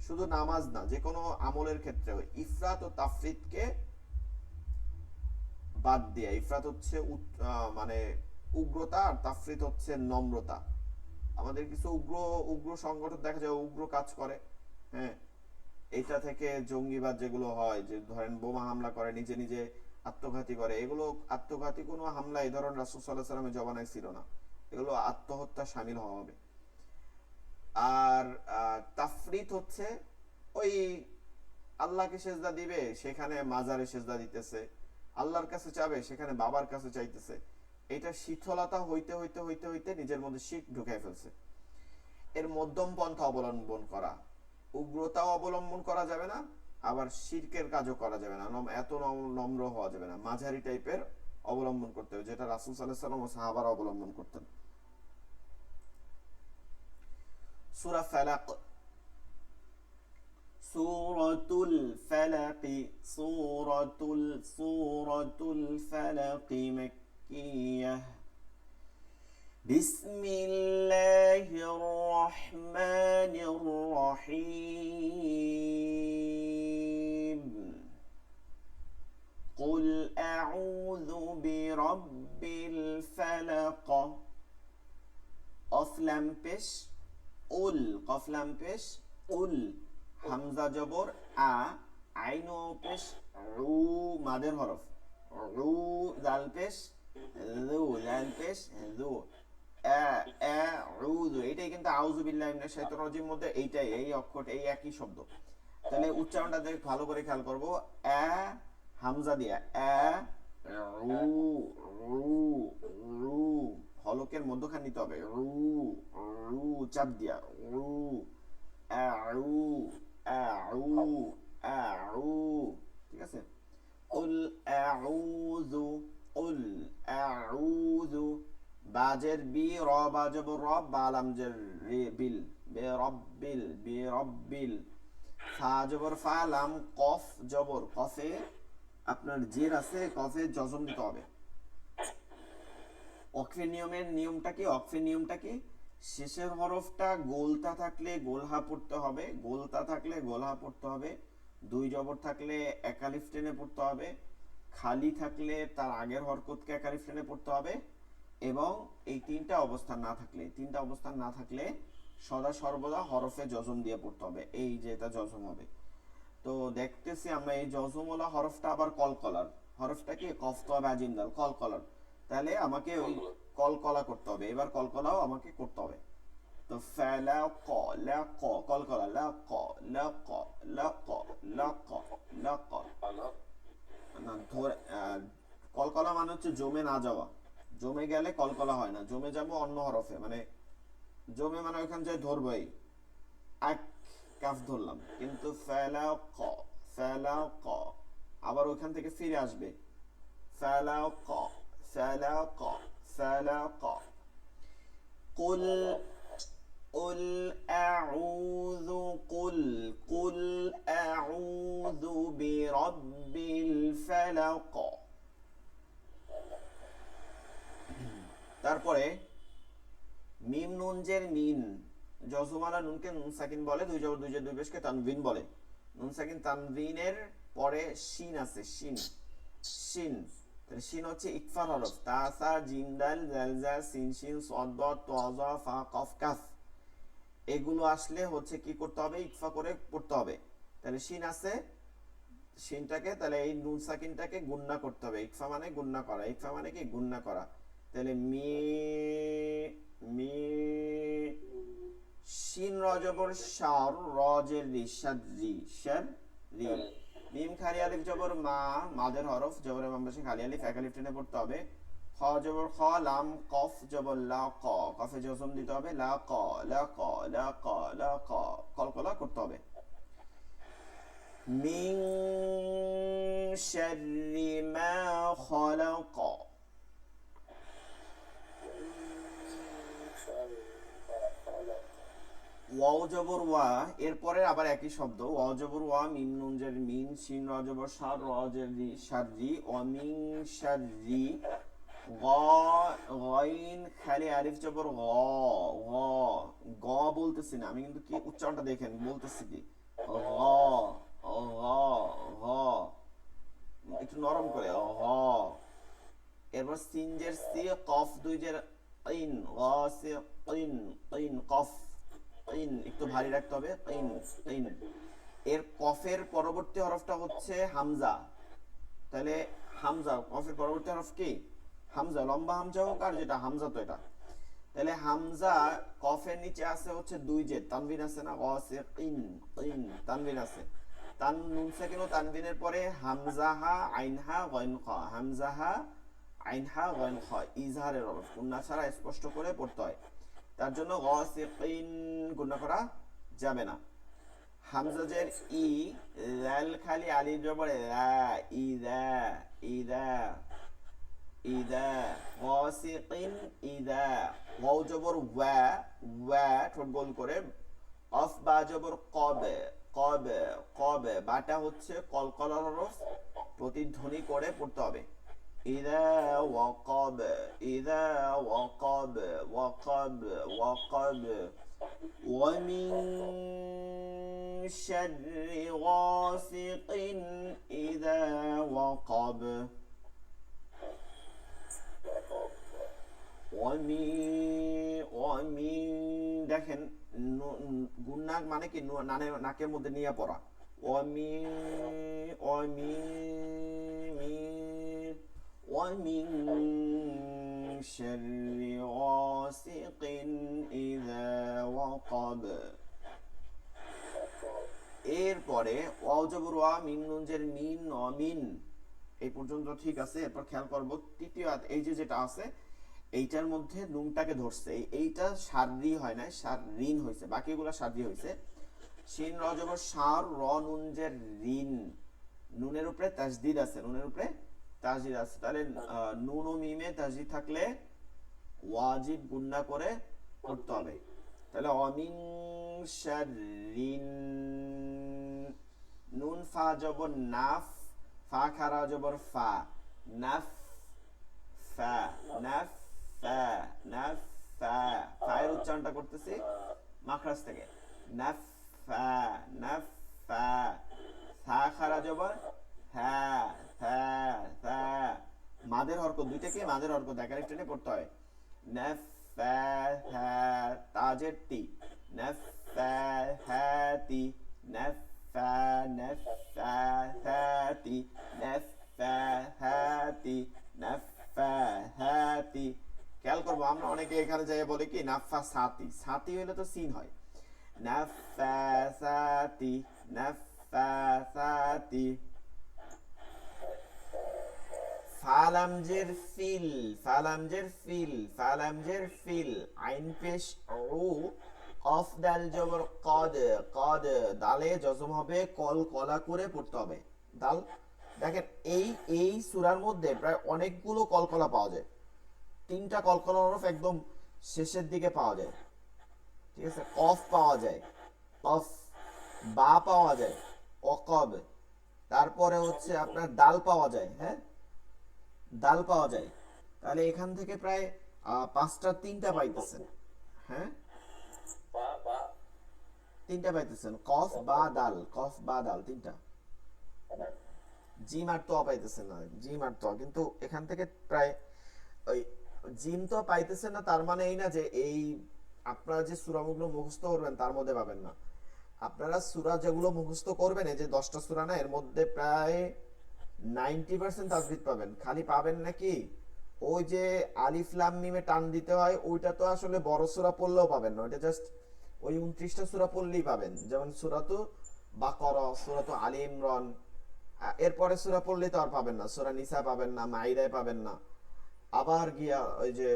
শুধু নামাজ না, যে কোনো আমলের ক্ষেত্রে ইফরাত ও তাফরিদকে বাদ দিয়া, ইফরাত হচ্ছে মানে উগ্রতা, আর তাফরিদ হচ্ছে নম্রতা। আমাদের কিছু উগ্র উগ্র সংগঠন দেখা যায় উগ্র কাজ করে, হ্যাঁ, এইটা থেকে জঙ্গিবাদ যেগুলো হয়, যে ধরেন বোমা হামলা করে, নিজে নিজে আত্মঘাতী করে, এগুলো আত্মঘাতী কোনো হামলা এই ধরনের রাসূল সাল্লাল্লাহু আলাইহি ওয়াসাল্লামের জবানায় ছিল না, এগুলো আত্মহত্যা শামিল হওয়া হবে। আর তাফরিদ হচ্ছে ওই আল্লাহকে সেজদা দিবে সেখানে মাজারে সেজদা দিতেছে, আল্লাহর কাছে চাবে সেখানে বাবার কাছে চাইতেছে, এটা শীতলতা হইতে হইতে হইতে হইতে নিজের মধ্যে শিরক ঢুকাই ফেলছে। এর মধ্যম পন্থা অবলম্বন করা, উগ্রতাও অবলম্বন করা যাবে না, আবার শিরকের কাজও করা যাবে না, এত নম্র হওয়া যাবে না, মাঝারি টাইপের অবলম্বন করতে হবে, যেটা রাসূল সাল্লাল্লাহু আলাইহি ওয়াসাল্লাম ও সাহাবারা অবলম্বন করতেন। সূরা ফালাক, সূরাতুল ফালাক, সূরাতুল ফালাক মাক্কিয়াহ। বিসমিল্লাহির রহমানির রহিম। কুল আউযু বিরাব্বিল ফালাক। কফ লাম পেশ উল, কফ লাম পেশ উল, হামজা জবর আ, আইন পেশ রু, মাদের হরফ রু, জাল পেশ যু, জাল পেশ যু, আউযু, এটাই কিন্তু আউযু বিল্লাহি মিনাশ শাইতানির রাজিম মধ্যে এইটাই, এই অক্ষর, এই একই শব্দ। তাহলে উচ্চারণটা দেখ ভালো করে খেয়াল করব, হামজা দিয়া রু, রু, রু, হলক হলকের মধ্যখান নিতে হবে, রু, রু চাপ দিয়া, রু, আউ, আউ, আউ, ঠিক আছে। কুল আউযু, কুল আউযু, বাজের বি, র বাজবর র, বালাম জের রে, বিল, বে রব্বিল, বে রব্বিল, ফা জবর ফা, লাম কফ জবর, কফে আপনার জের আছে, কফে জজম দিতে হবে। অক্ফের নিয়মের নিয়মটা কি, অক্ফের নিয়মটা কি, শেষের হরফটা গোলতা থাকলে গোলহা পড়তে হবে, গোলতা থাকলে গোলহা পড়তে হবে, দুই জবর থাকলে একালিফ টেনে পড়তে হবে, খালি থাকলে তার আগের হরকতকে একালিফ টেনে পড়তে হবে, এবং এই তিনটা অবস্থান না থাকলে, তিনটা অবস্থান না থাকলে সদা সর্বদা হরফে জজম দিয়ে পড়তে হবে, এই যে এটা জজম হবে। তো দেখতেছি আমরা এই জজমওয়ালা হরফটা আবার কলকলার, হরফটা কি, কফ তো হবে আজিম দাল, কলকলার, তাহলে আমাকে ওই কলকলা করতে হবে, এবার কলকলাও আমাকে করতে হবে। তো ফালা ক, লা ক, কলকলা, লা ক, লা ক, লা ক, লা ক, লা ক, না ধরে কলকলা মানে হচ্ছে জমে না যাওয়া, জমে গেলে কলকলা হয় না, জমে যাবো অন্য হরফে, মানে জমে মানে ওইখান যায় ধরবই, এক কাফ ধরলাম, কিন্তু ফালা ক, ফালা ক, আবার ওইখান থেকে ফিরে আসবে, ফালা ক, ফালা ক, ফালা ক। কুল, قل أعوذ، قل أعوذ برب الفلق। তারপরে মিম নুন জের মিন, জজমালা নুনকে নুন সাকিন বলে, দুই জবর দুই জের দুই পেশকে তানভিন বলে। নুন সাকিন তানভিনের পরে শিন আছে, শিন, শিন, তাহলে শিন হচ্ছে ইকফার হরফ, তা সা জিম দাল জাল জা সিন শিন সদ দ ত জ ফা কফ কাফ, এগুলো আসলে হচ্ছে কি করতে হবে, ইকফা করে পড়তে হবে। তাহলে শিন আছে, শিনটাকে তাহলে এই নুন সাকিনটাকে গুন্না করতে হবে, ইকফা মানে গুন্না করা, ইকফা মানে কি গুন্না করা, তাহলে মি, মি, শিন রজবর শার, রজের রি, শাররি, শাররি, মিম খালি আলিফ জবর মা, মাদের হরফ, জবরের বাম পাশে খালি আলিফ, এক আলিফ টেনে পড়তে হবে, খ জবর খ, লাম কফ জবর লা ক, কফে জজম দিতে হবে, লা ক, লা ক, লা ক, লা ক, কলকলা করতে হবে। মিন শাররি মা খলাক, ওয়াও জবর ওয়া, এরপরে আবার একই শব্দ, ওয়াও জবর ওয়া, মিম নুন জের মিন, শিন র জবর শার, র জের রি, শাররি, ওয়া মিন শাররি, গ, গইন খালি আলিফ জবর গ, গ, গ বলতেছি না আমি, কিন্তু কি উচ্চারণটা দেখেন বলতেছি কি, গ, গ, গ, একটু নরম করে, গ। এরপর সিন জের সি, কফ দুই জের ইন, গ সি ইন, ইন কফ, ইন একটু ভারী রাখতে হবে, ইন, ইন। এর কফের পরবর্তী হরফটা হচ্ছে হামজা, তাহলে হামজা, কফের পরবর্তী হরফ কি, হামজা, লম্বা হামজা হোক আর যেটা হামজা, তো এটা, তাহলে হামজা কফের নিচে আছে হচ্ছে দুই জের, তানবিন আছে না, গসে ইন, ইন তানবিন আছে, তান নুন সাকিন ও তানবিনের পরে হামজাহা আইনহা গইন খ, হামজাহা আইনহা গইন খ, ইজহারের হরফ, গুন্না ছাড়া স্পষ্ট করে পড়তে হয়, তার জন্য গসিকিন গুন্না করা যাবে না। হামজা জের ই, লাল খালি আলিফ জবর লা, ইদা, ইদা, ইদা, গসিকিন ইদা, ওয়াও জবর ওয়া, ওয়া ঠোঁট গোল করে, অফ বা জবর কবে, কবে, কবে, বাটা হচ্ছে কলকলার হরফ, প্রতিধ্বনি করে পড়তে হবে, إذا وقب، إذا وقب، وقب، وقب، ومن شر غاسق إذا وقب، ومن দেখেন গুন্না মানে কি, নাকের মধ্যে নিয়ে পড়া, ومن شر غاسق إذا وقب। এরপরে ওয়াও জবর ওয়া, মিন নুন জের মিন, অমিন, এই পর্যন্ত ঠিক আছে। এরপর খেয়াল করব তৃতীয় এই যে যেটা আছে, এইটার মধ্যে নুনটাকে ধরছে, এইটা সাররি হয় না, সাররিন হয়েছে, বাকিগুলো সাররি হয়েছে। শিন র জবর সার, র নুন যে রিন, নুনের উপরে তাজদিদ আছে, নুনের উপরে তাজদিদ আছে, তাহলে নুন ও মিমে তাজদিদ থাকলে ওয়াজিব গুন্না করে পড়তে হবে। তাহলে অমিন শাররিন, নুন ফা জবর নাফ, ফা খারা জবর ফা, নাফ ফা, নাফ ফা, নাফ ফা, ফায়ের উচ্চারণটা করতেছি মাখরাজ থেকে, নাফ ফা, নাফ ফা, ফা খারা জবর হ্যাঁ, হ্যাঁ, হ্যাঁ, মাদের হরকত দুইটাকে মাদের হরকত একার টেনে পড়তে হয়। নাফ ফা হ্যাঁ, তাজের তি, নাফ ফা হ্যাঁ তি, নাফ ফা, নাফ ফা হ্যাঁ তি, নাফ ফা হ্যাঁ তি, নাফ ফা হ্যাঁ তি। খেয়াল করবো আমরা অনেকে এখানে যাই বলে কি নাফা সাতি, সাতি হইলে তো সিন হয়, Nafa সাতি, Nafa সাতি। ফালামজের feel, ফালামজের feel, ফালামজের feel, আইন পেশ ও, কফ দাল জবর কদ, কদ দালে জজম হবে, কল কলা করে পড়তে হবে দাল। দেখেন এই সূরার মধ্যে প্রায় অনেকগুলো কলকলা পাওয়া যায়, তিনটা কলকলা হরফ একদম শেষের দিকে পাওয়া যায়, ঠিক আছে। কফ পাওয়া যায়, কফ, বা পাওয়া যায়, অকব, তারপরে হচ্ছে আপনার দাল পাওয়া যায়, হ্যাঁ দাল পাওয়া যায়। তাহলে এখান থেকে প্রায় পাঁচটা, তিনটা পাইতেছেন, হ্যাঁ বা বা তিনটা পাইতেছেন, কফ বা দাল, কফ বা দাল তিনটা। জিম আর তো পাইতেছেন না, জিম আর তো, কিন্তু এখান থেকে প্রায় ওই জিম তো পাইতেছেন না, তার মানে এই না যে এই আপনারা যে সূরাগুলো মুখস্থ করবেন তার মধ্যে পাবেন না। আপনারা সূরা যেগুলো মুখস্থ করবেন, এই যে 10টা সূরা না, এর মধ্যে প্রায় 90% তাজবিদ পাবেন। খালি পাবেন নাকি ওই যে আলিফ লাম মিমে টান দিতে হয়, ওইটা তো আসলে বড় সূরা পড়লেও পাবেন না, ওইটা জাস্ট ওই 29টা সূরা পড়লেই পাবেন, যেমন সূরাতু বাকারা, সূরাতু আলী ইমরান, এরপরে সূরা পড়লেই তো আর পাবেন না, সূরা নিসা পাবেন না, মাইদায় পাবেন না, আবার গিয়া ওই যে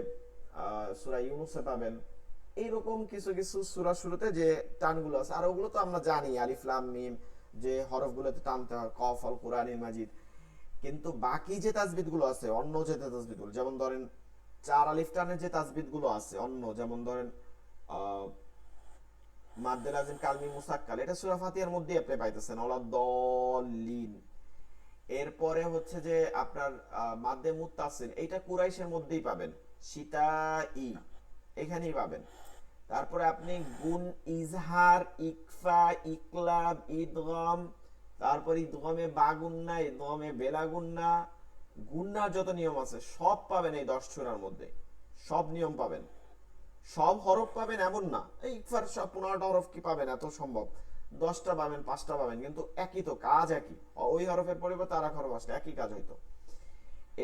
সূরা ইউনূসে পাবেন। এইরকম কিছু কিছু সূরা শুরুতে যে টানগুলো আছে, আর ওগুলো তো আমরা জানি, আলিফ লাম মিম যে হরফগুলোতে টানতে হয়, কফ আল কুরআনিল মাজিদ। কিন্তু বাকি যে তাজবিদগুলো আছে, অন্য যে তাজবিদগুলো, যেমন ধরেন চার আলিফ টানের যে তাজবিদগুলো আছে অন্য, যেমন ধরেন মাদ্দে লাজিম কালমি মুসাক্কাল, এটা সূরা ফাতিহার মধ্যেই আপনি পাইতেছেন, ওয়ালা দল্লিন। এরপরে হচ্ছে যে আপনার মাদ্দে মুত্তাসিল, এটা কুরাইশের মধ্যেই পাবেন, শিতাই এখানেই পাবেন। তারপরে আপনি গুন, ইজহার, ইকফা, ইকলাব, ইদগম, তারপর ইদগমে বাগুন্না, ইদগমে বেলাগুন্না, গুন্নার যত নিয়ম আছে সব পাবেন এই 10 সূরার মধ্যে, সব নিয়ম পাবেন, সব হরফ পাবেন এমন না, এই ইকফার সব 15টা হরফ কি পাবেন এত সম্ভব, 10টা পাবেন, 5টা পাবেন, কিন্তু একই তো কাজ, একই, ওই হরফের পরিবর্তে আর এক হরফ আসলে একই কাজ হইতো।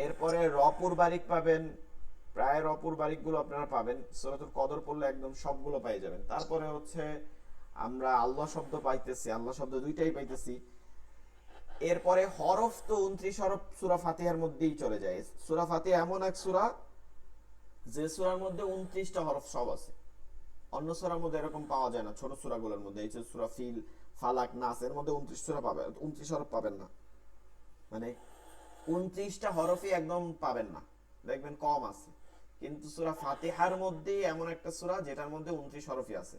এরপরে রপুর বারিক পাবেন, প্রায় রপুর বারিকগুলো আপনারা পাবেন, সূরাতুল কদর পড়লে একদম সবগুলো পেয়ে যাবেন। তারপরে হচ্ছে আমরা আল্লাহ শব্দ পাইতেছি, আল্লাহ শব্দ দুইটাই পাইতেছি। এরপরে হরফ তো 29 হরফ সূরা ফাতিহার মধ্যেই চলে যায়। সূরা ফাতিহা এমন এক সূরা যে সূরার মধ্যে 29টা হরফ সব আছে, অন্য সূরার মধ্যে এরকম পাওয়া যায় না। ছোট সূরাগুলোর মধ্যে, এই যে সূরা ফিল, ফালাক, নাস, এর মধ্যে 29 সূরা পাবেন, 29 হরফ পাবেন না, মানে 29টা হরফই একদম পাবেন না, দেখবেন কম আছে। কিন্তু সূরা ফাতিহার মধ্যে এমন একটা সূরা যেটার মধ্যে 29 হরফই আছে।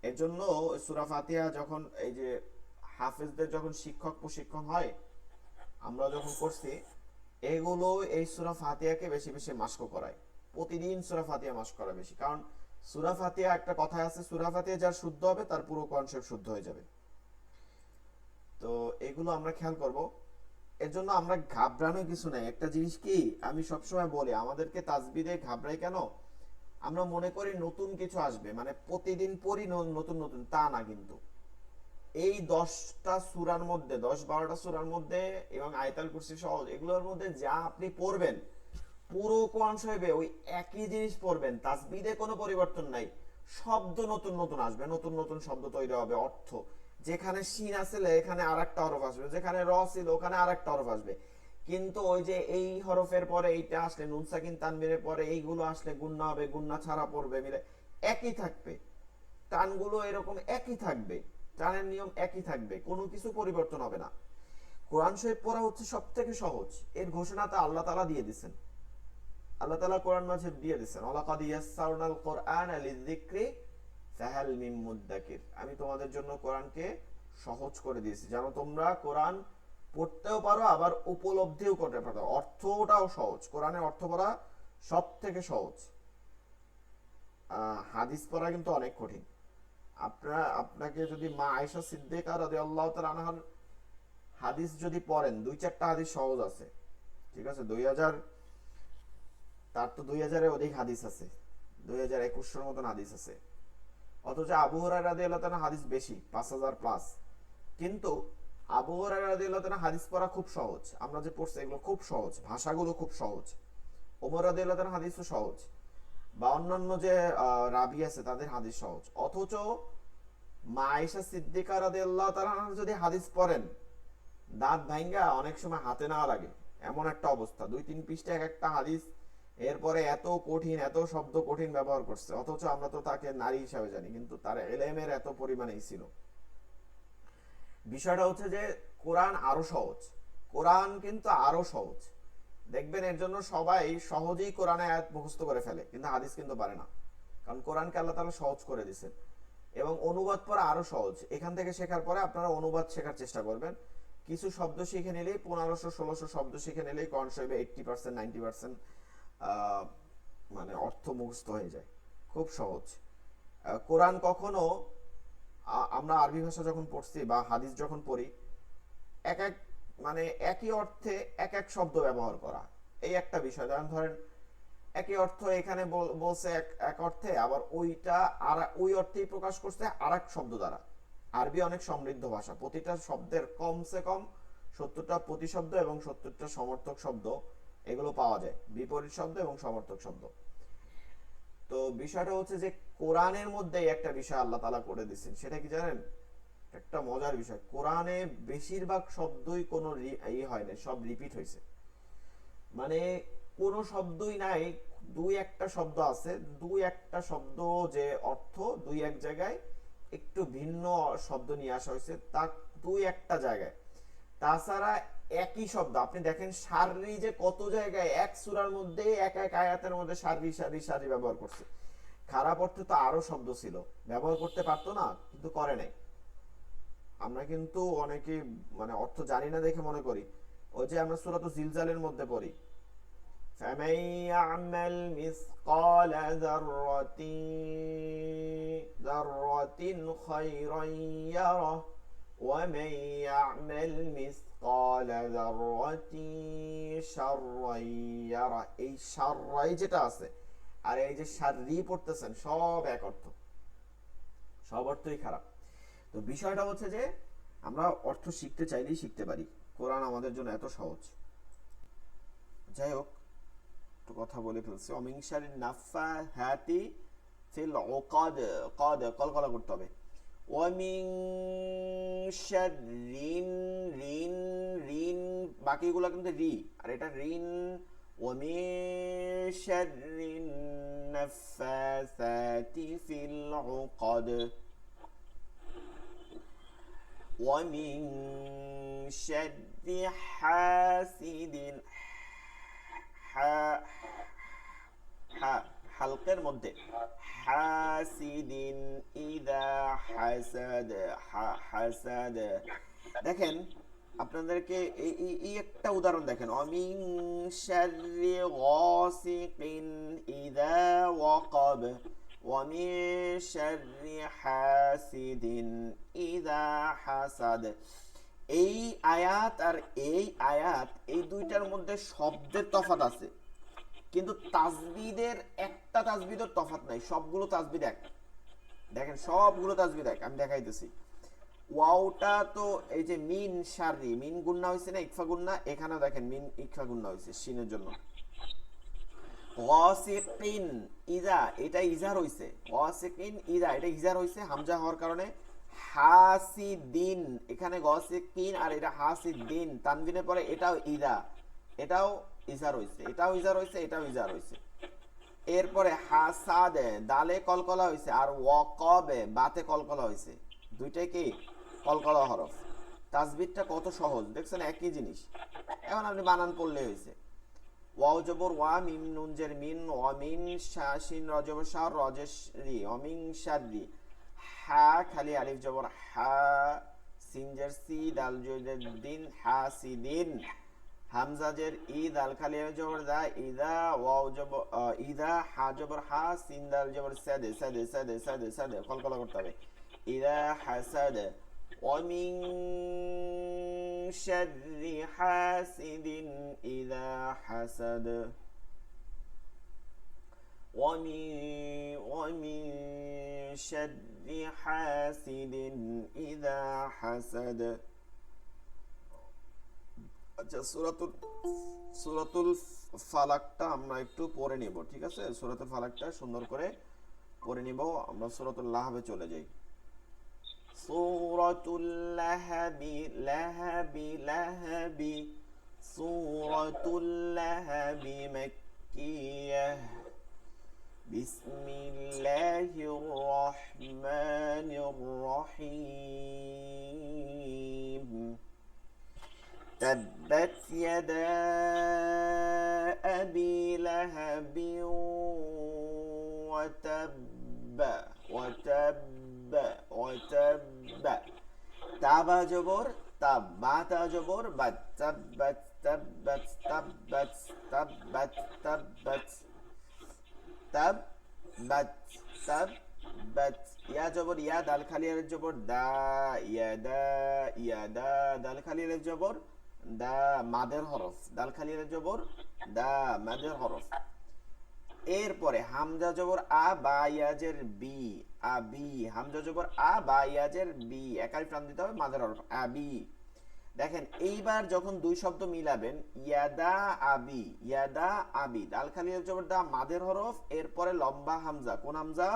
এর জন্য সূরা ফাতিহা যখন এই যে হাফেজদের যখন শিক্ষক প্রশিক্ষণ হয়, আমরা যখন করছি, এগুলো এই সূরা ফাতিহাকে বেশি বেশি মাস্ক করায়, প্রতিদিন সূরা ফাতিহা মাস্ক করা বেশি, কারণ সূরা ফাতিহা একটা কথা আছে, সূরা ফাতিহা যার শুদ্ধ হবে তার পুরো কনসেপ্ট শুদ্ধ হয়ে যাবে। তো এগুলো আমরা খেয়াল করব। এর জন্য আমরা ঘাবড়ানো কিছু নাই। একটা জিনিস কি আমি সবসময় বলি, আমাদেরকে তাজবিদে ঘাবড়াই কেন, আমরা মনে করি নতুন কিছু আসবে, মানে প্রতিদিন পড়ি নতুন নতুন, তা না। কিন্তু এই 10টা সূরার মধ্যে, 10-12টা সূরার মধ্যে এবং আয়াতুল কুরসি সহ এগুলোর মধ্যে যা আপনি পড়বেন পুরো কোরআন শরীফে ওই একই জিনিস পড়বেন, তাসবিদে কোনো পরিবর্তন নাই, শব্দ নতুন নতুন আসবে, নতুন নতুন শব্দ তৈরি হবে, অর্থ, যেখানে শিন আছে এখানে আরেকটা হরফ আসবে, যেখানে র ছিল ওখানে আরেকটা হরফ আসবে। কিন্তু ওই যে এই হরফের পরে এইটা আসলে নুন সাকিন তানবীরের পরে এইগুলো আসলে গুণনা হবে, গুণনা ছাড়া পড়বে, মিলে একই থাকবে, টানগুলো এরকম একই থাকবে, টানের নিয়ম একই থাকবে, কোনো কিছু পরিবর্তন হবে না। কোরআন শরীফ পড়া হচ্ছে সব থেকে সহজ। এর ঘোষণাটা আল্লাহ তাআলা দিয়ে দিয়েছেন। আল্লাহ তাআলা কোরআন মাজিদ দিয়ে দিয়েছেন, ওয়ালাকাদ ইয়াসসারনাল কোরআনা লিযিকরি ফাহাল মিন মুদ্দাকির। আমি তোমাদের জন্য কোরআনকে সহজ করে দিয়েছি, যেন তোমরা কোরআন পড়তেও পারো আবার উপলব্ধিও করতে পারো। অর্থটাও সহজ, কোরআনের অর্থ পড়া সব থেকে সহজ। হাদিস পড়া কিন্তু অনেক কঠিন। আপনাকে যদি মা আয়েশা সিদ্দিকা রাদিয়াল্লাহু তাআলা আনহার হাদিস যদি পড়েন, 2-4টা হাদিস সহজ আছে, ঠিক আছে, 2000, তার তো 2000-এর অধিক হাদিস আছে, 2021-এর মতন হাদিস আছে। অথচ আবু হুরায়রা রাদিয়াল্লাহু তাআলা হাদিস বেশি, 5000 প্লাস। কিন্তু আবু হুরায়রা রাদিয়াল্লাহু তাআলা হাদিস পড়া খুব সহজ, আমরা যে পড়ছি এগুলো খুব সহজ, ভাষাগুলো খুব সহজ। ওমর রাদিয়াল্লাহু তাআলা হাদিসও সহজ, বা অন্যান্য যে রাবি আছে তাদের হাদিস সহজ। অথচ মা আয়েশা সিদ্দিকা রাদিয়াল্লাহু তাআলা যদি হাদিস পড়েন, দাঁত ভাঙ্গা অনেক সময় হাতে নেওয়া লাগে, এমন একটা অবস্থা। 2-3 পৃষ্ঠা এক একটা হাদিস, এরপরে এত কঠিন, এত শব্দ কঠিন ব্যবহার করছে। অথচ আমরা তো তাকে নারী হিসাবে জানি, কিন্তু তার ইলমের এত পরিমাণেই ছিল। বিষয়টা হচ্ছে যে কোরআন আরো সহজ, কোরআন কিন্তু আরো সহজ। দেখবেন এর জন্য সবাই সহজেই কোরআনে আয়াত মুখস্থ করে ফেলে, কিন্তু হাদিস কিন্তু পারে না, কারণ কোরআনকে আল্লাহ তাআলা সহজ করে দিয়েছেন। এবং অনুবাদ পড়া আরো সহজ। এখান থেকে শেখার পরে আপনারা অনুবাদ শেখার চেষ্টা করবেন। কিছু শব্দ শিখে নিলেই, 1500-1600 শব্দ শিখে নিলেই কোরআন শরীফে 80% 90% মানে অর্থ মুখস্থ হয়ে যায়। খুব সহজ। কোরআন কখনো আমরা আরবি ভাষা যখন পড়ছি বা হাদিস যখন পড়ি, এক এক মানে একই অর্থে এক এক শব্দ ব্যবহার করা, এই একটা বিষয়। যেমন ধরেন একই অর্থ এখানে বলছে এক অর্থে, আবার ওইটা আর ওই অর্থেই প্রকাশ করছে আর এক শব্দ দ্বারা। আরবি অনেক সমৃদ্ধ ভাষা, প্রতিটা শব্দের কমসে কম 70টা প্রতিশব্দ এবং 70টা সমর্থক শব্দ এগুলো পাওয়া যায়, বিপরীত শব্দ এবং সমর্থক শব্দ। তো বিষয়টা হচ্ছে যে কোরআনের মধ্যে একটা বিষয় আল্লাহ তাআলা করে দিয়েছেন, সেটা কি জানেন? একটা মজার বিষয়, কোরআনে বেশিরভাগ শব্দই কোনো হয় না, সব রিপিট হয়েছে। মানে কোনো শব্দই নাই, 2-1টা শব্দ আছে, 2-1টা শব্দ যে অর্থ 2-1 জায়গায় একটু ভিন্ন শব্দ নিয়ে আসা হয়েছে, তা 2-1টা জায়গায়। তাছাড়া একই শব্দ আপনি দেখেন, সারি যে কত জায়গায় এক সূরার মধ্যে এক এক আয়াতের মধ্যে সারি সারি সারি ব্যবহার করছে। খারাপ অর্থে তো আরো শব্দ ছিল, ব্যবহার করতে পারতো না, কিন্তু করে নাই। আমরা কিন্তু অনেকে মানে অর্থ জানি না দেখে মনে করি, ওই যে আমরা সূরাতুল জিলজালের মধ্যে পড়ি, فَمَن يَعْمَلْ مِثْقَالَ ذَرَّةٍ خَيْرًا يَرَهُ وَمَن يَعْمَلْ مِثْقَالَ ذَرَّةٍ شَرًّا يَرَهُ। এই শাররাই যেটা আছে আর এই যে শাররি পড়তেছেন, সব এক অর্থ, সব অর্থই খারাপ। তো বিষয়টা হচ্ছে যে আমরা অর্থ শিখতে চাইলেই শিখতে পারি, কোরআন আমাদের জন্য এত সহজ। যাই হোক, একটু কথা বলে ফেলছি। অমিন শারিন নাফাহাতি ফিল উকাদ, কাদ কলকলা করতে হবে। ওয়ামিন শারিন, রিন রিন বাকিগুলো কিন্তু রি, আর এটা রিন। ওয়ামিন শারিন নাফাসাতি ফিল উকাদ, ومن شر حاسد হালকের মধ্যে হাসিদিন ইদা হাসাদ, হাসাদ। দেখেন আপনাদেরকে এই একটা উদাহরণ দেখেন, অমিন শাররি গাসিকিন ইদা ওয়াকাব ومن شر حاسد إذا حسد। এই আয়াত আর এই আয়াত, এই দুইটার মধ্যে শব্দের তফাৎ আছে, কিন্তু তাজবিদের একটা তাজবিদের তফাৎ নাই, সবগুলো তাজবিদ এক। দেখেন সবগুলো তাজবিদ এক, আমি দেখাইতেছি। ওয়াওটা তো এই যে মিন শাররি, মিন গুন্না হয়েছে না ইকফা গুন্না, এখানেও দেখেন মিন ইকফা গুন্না হয়েছে শিনের জন্য। গাসিকিন ইজা, এটা ইজার হইছে, গাসিকিন ইজা এটা ইজার হইছে হামজা হওয়ার কারণে। হাসিদিন, এখানে গাসিকিন আর এটা হাসিদিন, তানবিনের পরে এটাও ইজা, এটাও ইজার হইছে, এটাও ইজার হইছে, এটাও ইজার হইছে। এরপরে হাসাদে দালে কলকলা হইছে, আর ওয়াকাবে বাতে কলকলা হইছে। দুইটাই কি কলকলা হরফ। তাসবিরটা কত সহজ দেখছেন, একই জিনিস। এখন আপনি বানান পড়লে হইছে। ওয়াও জবর ওয়া, মিম নুন জের মিন, অমিন শিন রজবর শার রজেশ রি, অমিন শাররি। হা খালি আলিফ জবর হা, সিন জের সি, দাল জের দিন, হাসিদিন। হামজা জের ই, দাল খালি আলিফ জবর দা, ইদা। ওয়াও জবর ইদা, হা জবর হা, সিন দাল জবর সাদে, সাদে সাদে সাদে সাদে কলকলা করতে হবে। ইদা হাসাদ। ومن شر حاسد إذا حسد. ومن شر حاسد إذا حسد. আচ্ছা, সূরাতুল ফালাকটা আমরা একটু পড়ে নিব, ঠিক আছে? সূরাতুল ফালাকটা সুন্দর করে পড়ে নিব। আমরা সূরাতুল লাহবে চলে যাই। সূরাতুল লাহাবি, লাহাবি লাহাবি, সূরাতুল লাহাবি মাক্কিয়াহ। বিসমিল্লাহির রহমানির রহিম। تبت يدا أبي لهب وتب وتب وتب. তাবা জবর তাব, বাতা জবর বাত, তাব্বাত তাব্বাত তাব্বাত তাব্বাত তাব্বাত তাব্বাত তাব্বাত। ইয়া জবর ইয়া, দাল খালি আলিফ জবর দা, ইয়াদা ইয়াদা, দাল খালি আলিফ জবর দা, মাদের হরফ। দাল খালি আলিফ জবর দা, মাদের হরফ। এরপরে হামজা জবর আ, বা ইয়াজের বি, আবি। হামজা জবর আ, বা ইয়াজের বি, একাই প্রাণ দিতে হবে, মাদের হরফ আবি। দেখেন এইবার যখন দুই শব্দ মিলাবেন, ইয়াদা আবি, ইয়াদা আবি, দাল খালি আলিফ জবর দা, মাদের হরফ। এরপরে লম্বা হামজা, কোন হামজা?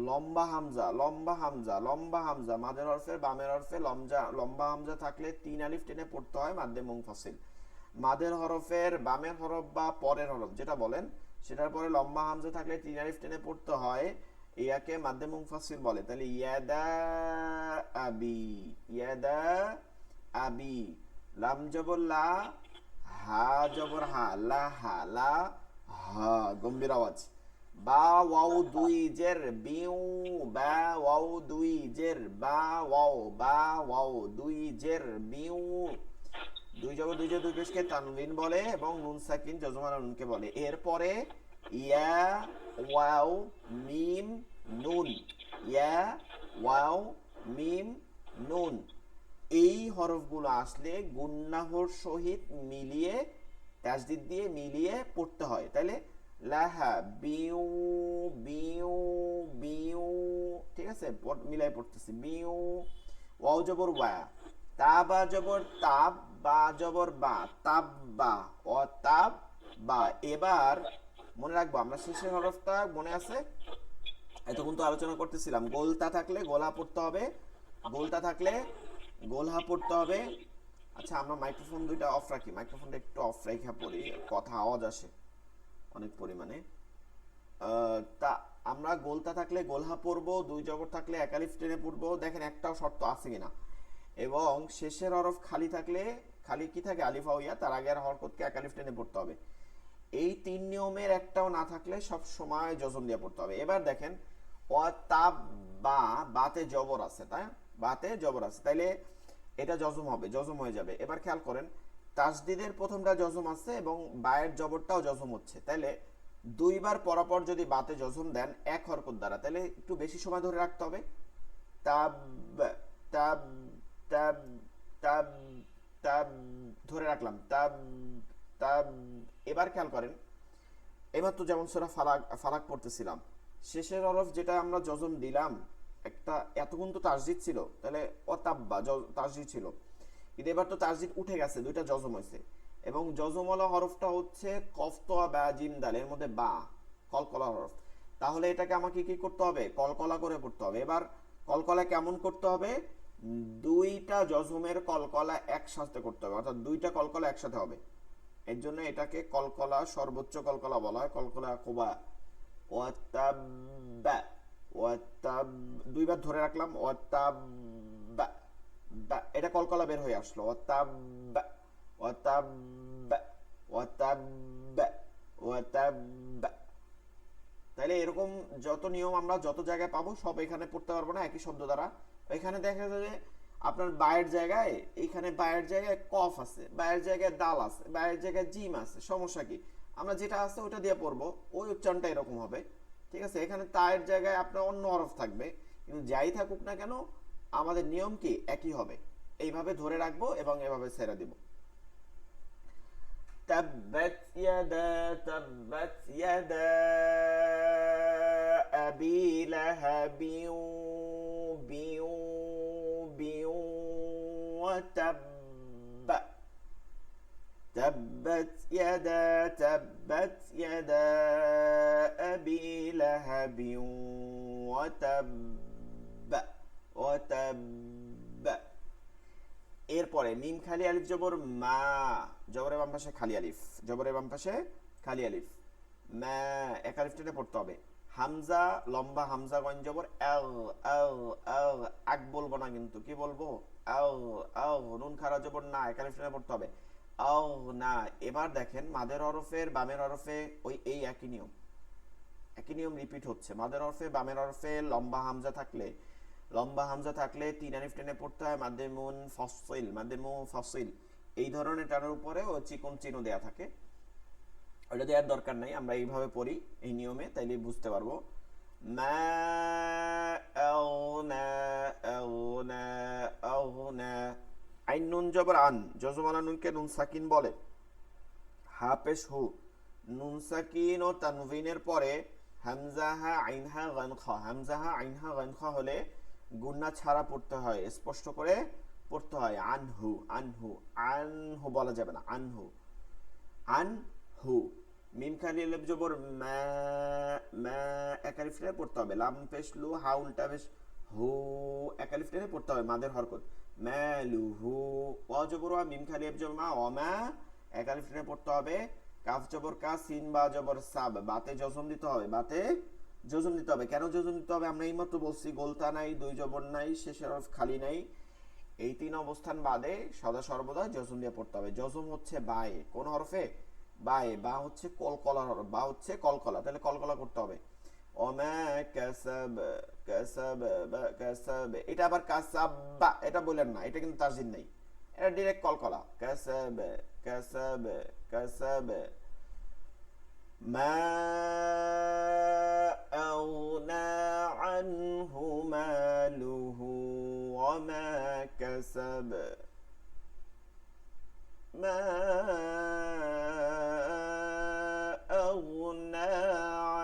লম্বা হামজা, লম্বা হামজা, লম্বা হামজা, মাদের হরফের বামের হরফে লম্বা হামজা থাকলে 3 আলিফ টেনে পড়তে হয়, মাদ্দে মুনফাসিল। মাদের হরফের বামের হরফ বা পরের হরফ যেটা বলেন, সেটার পরে লম্বা হামজা থাকলে 3 আলিফ টেনে পড়তে হয়, ইয়াকে মাদ্দে মুনফাসিল বলে। তাহলে ইয়াদা আবি, ইয়াদা আবি। লাম জবর লা, হা জবর হা, লা হা, লা হা, গম্ভীর আওয়াজ। বা ওয়াও দুই জের বিউ, বা ওয়াও দুই জের বা, ওয়াও বা ওয়াও দুই জের বিউ। দুই জবর দুই জের দুই পেশকে তানবিন বলে এবং নুন সাকিন জজমান নুনকে বলে। এরপরে ইয়া ওয়াও মিম নুন, ইয়া ওয়াও মিম নুন, এই হরফগুলো আসলে গুন্নাহর সহিত মিলিয়ে, তাসদিদ দিয়ে মিলিয়ে পড়তে হয়। তাহলে লাহা বিউ বিউ বিউ, ঠিক আছে? মিলাই পড়তেছি, বিউ। ওয়াও জবর ওয়া, তাবা জবর তাব, বা জবর বা, তাব্বা, ও তাব বা। এবার মনে রাখবো আমরা শেষের হরফটা মনে আছে, এতক্ষণ তো আলোচনা করতেছিলাম, গোলতা থাকলে গোলা পড়তে হবে, গোলতা থাকলে গোলহা পড়তে হবে। আচ্ছা, আমরা মাইক্রোফোন দুইটা অফ রাখি, মাইক্রোফোনটা একটু অফ রেখে পড়ি, কথা আওয়াজ আসে অনেক পরিমাণে। তা আমরা গোলতা থাকলে গোলহা পড়বো, দুই জবর থাকলে এক আলিফ টেনে পড়বো। দেখেন একটাও শর্ত আছে কিনা। এবং শেষের হরফ খালি থাকলে, খালি কি থাকে? আলিফ আও ইয়া, তার আগের হরকতকে এক আলিফ টেনে পড়তে হবে। এই 3 নিয়মের একটাও না থাকলে সব সময় জজম দিয়ে পড়তে হবে। এবার দেখেন অতাব বা, বাতে জবর আছে, তাই বাতে জবর আছে, তাইলে এটা জজম হবে, জজম হয়ে যাবে। এবার খেয়াল করেন, তাসদিদের প্রথমটা জজম আছে এবং বায়ের জবরটাও জজম হচ্ছে। তাইলে দুইবার পরপর যদি বাতে জজম দেন এক হরকত দ্বারা, তাহলে একটু বেশি সময় ধরে রাখতে হবে। তাব তাব তাব তাব তাব, ধরে রাখলাম, তাব তাব। এবার খেয়াল করেন, এবার তো যেমন সূরা ফালাক পড়তেছিলাম, শেষের হরফ যেটা আমরা জজম দিলাম, একটা এতক্ষণ তো তাসদিদ ছিল, তাহলে অতাব্বা তাসদিদ ছিল, কিন্তু এবার তো তাসদিদ উঠে গেছে, দুইটা জজম হয়েছে। এবং জজমওয়ালা হরফটা হচ্ছে কফ তোয়া বা জিম দাল, এর মধ্যে বা, কলকলা হরফ। তাহলে এটাকে আমাকে কি করতে হবে? কলকলা করে পড়তে হবে। এবার কলকলা কেমন করতে হবে? দুইটা জজমের কলকলা একসাথে করতে হবে, অর্থাৎ দুইটা কলকলা একসাথে হবে। এর জন্য এটাকে কলকলা, সর্বোচ্চ কলকলা বলা হয়, কলকলা কোবা। ওয়াতাব্বা, ওয়াতাব, দুইবার ধরে রাখলাম, ওয়াতাব্বা, এটা কলকলা বের হয়ে আসলো, ওয়াতাব্বা, ওয়াতাব্বা, ওয়াতাব্বা, ওয়াতাব্বা। তাইলে এরকম যত নিয়ম আমরা যত জায়গায় পাবো সব এখানে পড়তে পারবো না একই শব্দ দ্বারা। এখানে দেখা যায় যে আপনার বায়ের জায়গায়, এইখানে বায়ের জায়গায় কফ আছে, বায়ের জায়গায় দাল আছে, বায়ের জায়গায় জিম আছে, সমস্যা কি? আমরা যেটা আছে ওটা দিয়ে পড়বো, ওই উচ্চারণটা এরকম হবে, ঠিক আছে? এখানে তায়ের জায়গায় আপনার অন্য হরফ থাকবে, কিন্তু যাই থাকুক না কেন আমাদের নিয়ম কি একই হবে। এইভাবে ধরে রাখবো এবং এভাবে ছেড়ে দিব। تبت يدا تبت يدا أبي لهب بيو بيو وتب تبت يدا أبي لهب وتب وتب। এরপরে মিম খালি আলিফ জবর মা, জবরের বাম পাশে খালি আলিফ, জবরের বাম পাশে খালি আলিফ, মা এক আলিফ টেনে পড়তে হবে। হামজা লম্বা হামজা গইন জবর এল এল এল, আক বলবো না কিন্তু কি বলবো, এল এল। নুন খারা জবর না, এক আলিফ টেনে পড়তে হবে, এল না। এবার দেখেন মাদের হরফের বামের হরফে ওই এই একই নিয়ম রিপিট হচ্ছে। মাদের হরফে বামের হরফে লম্বা হামজা থাকলে তিন আলিফ টেনে পড়তে হয়, মাদ্দে মুন ফসিল, মাদ্দে মুন ফসিল। এই ধরনের টানার উপরে ও চিকন চিহ্ন দেয়া থাকে, ওটা দেওয়ার দরকার নাই, আমরা এইভাবে পড়ি এই নিয়মে, তাইলে বুঝতে পারবো। মা আউনা আউনা আউনা। আইন নুন জবর আন, যজমালা নুনকে নুন সাকিন বলে। হা পেশ হু, নুন সাকিন ও তানভিনের পরে হামজাহা আইনহা গান খ, হামজাহা আইনহা গান খ হলে গুন্না ছাড়া পড়তে হয়, স্পষ্ট করে পড়তে হয়। আনহু আনহু আনহু বলা যাবে না, আনহু আনহু। মিম খালি আলিফ জবর মা মা, এক আলিফ টেনে পড়তে হবে। লাম পেশ লু, হা উল্টা পেশ হু, এক আলিফ টেনে পড়তে হবে মাদের হরকত। মালুহু, ওয়া জবর ওয়া, মিম খালি আলিফ জবর মা, ওমা এক আলিফ টেনে পড়তে হবে। কাফ জবর কা, সিন বা জবর সাব, বাতে জজম দিতে হবে, বাতে জজম দিতে হবে। কেন জজম দিতে হবে আমরা এইমাত্র বলছি, গোলতা নাই, দুই জবর নাই, শেষের হরফ খালি নাই, এই তিন অবস্থান বাদে সদা সর্বদা জজম দিয়ে পড়তে হবে। জজম হচ্ছে বায়ে, কোন হরফে? বায়ে। বা হচ্ছে কলকলার হরফ, বা হচ্ছে কলকলা, তাহলে কলকলা করতে হবে। ওমা কাসাব কাসাব কাসাব, এটা আবার কাসাবা এটা বলেন না, এটা কিন্তু তাসজিদ নাই, এটা ডাইরেক্ট কলকলা। কাসাব কাসাব কাসাব। মা আউনা আনহু মালুহু ওয়ামা কাসাব, মা আউনা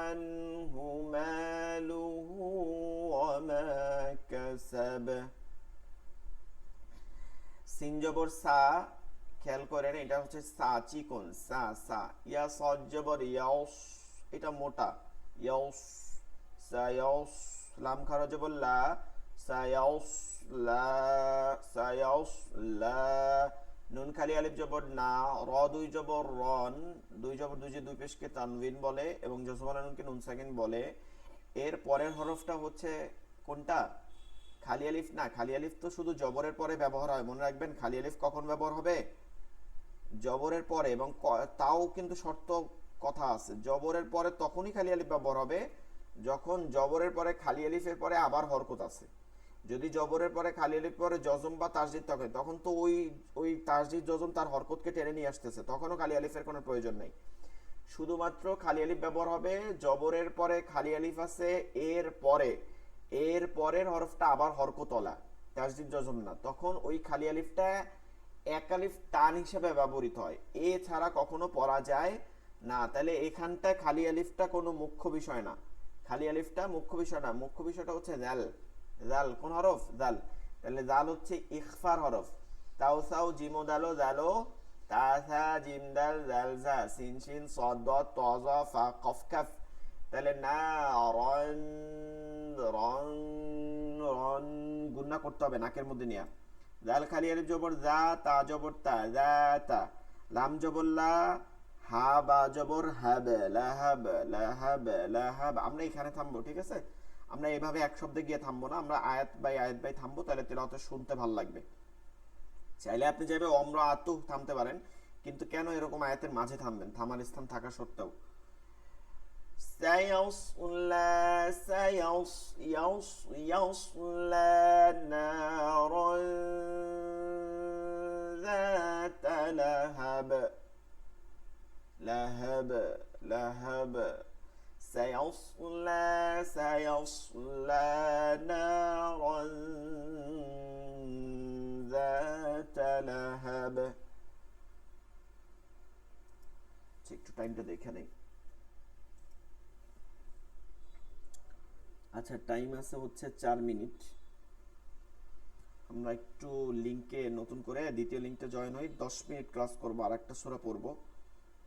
আনহু মালুহু ওয়ামা কাসাব। সিন জবর সা, খেয়াল করেন এটা হচ্ছে সা চিকন, সা সা। ইয়া সদ জবর ইয়াউস, এটা মোটা, ইয়াউস সায়াউস। লাম খারা জবর লা, সায়াউস লা সায়াউস লা। নুন খালি আলিফ জবর না, র দুই জবর রন, দুই জবর দুই যে দুই পেশকে তানবিন বলে এবং জজমানা নুনকে নুন সাকিন বলে। এর পরের হরফটা হচ্ছে কোনটা? খালি আলিফ না, খালি আলিফ তো শুধু জবরের পরে ব্যবহার হয়, মনে রাখবেন খালি আলিফ কখন ব্যবহার হবে? জবরের পরে, এবং তাও কিন্তু শর্ত কথা আছে, জবরের পরে তখনই খালি আলিফ ব্যবহার হবে যখন জবরের পরে খালি আলিফের পরে আবার হরকত আছে। যদি জবরের পরে খালি আলিফ পরে জজম বা তাসদিদ থাকে, তখন তো ওই তাসদিদ জজম তার হরকতকে টেনে নিয়ে আসতেছে, তখনও খালি আলিফের কোনো প্রয়োজন নাই। শুধুমাত্র খালি আলিফ ব্যবহার হবে জবরের পরে খালি আলিফ আছে, এর পরের হরফটা আবার হরকতলা, তাসদিদ জজম না, তখন ওই খালি আলিফটা এক আলিফ টান হিসেবে ব্যবহৃত হয়, এ ছাড়া কখনো পড়া যায় না। তাহলে এখানটায় খালি আলিফটা কোনো মুখ্য বিষয় না, খালি আলিফটা মুখ্য বিষয় না, মুখ্য বিষয়টা হচ্ছে জাল। জাল কোন হরফ? জাল। তাহলে জাল হচ্ছে ইখফার হরফ। তাও সাও জিমো দালো জালো, তা সা জিম দাল জাল জা, সিন শিন সদ দত ত জ ফা কফ কাফ। তাহলে না রন রন রন, গুন্না করতে হবে নাকের মধ্যে নিয়ে। জাল খালি আলিফ জবর জা, তা জবর তা, জা তা। লাম জবর লা, হা বা জবর হাব, লাহাব লাহাব লাহাব। আমরা এখানে থামবো, ঠিক আছে? আমরা এভাবে এক শব্দে গিয়ে থামবো না, আমরা আয়াত বাই থামবো, তাহলে তেলাওয়াত শুনতে ভালো লাগবে। চাইলে আপনি যাবে অম্র আতু থামতে পারেন, কিন্তু কেন এরকম আয়াতের মাঝে থামবেন থামার স্থান থাকা সত্ত্বেও? سيصلى يصلى نارا ذات لهب لهب لهب سيصلى نارا ذات لهب। একটু টাইমটা দেখে নেই। আচ্ছা, টাইম আছে হচ্ছে 4 মিনিট। আমরা একটু লিংকে নতুন করে দ্বিতীয় লিংকটা জয়েন হই, 10 মিনিট ক্লাস করবো, আর একটা সূরা পড়বো,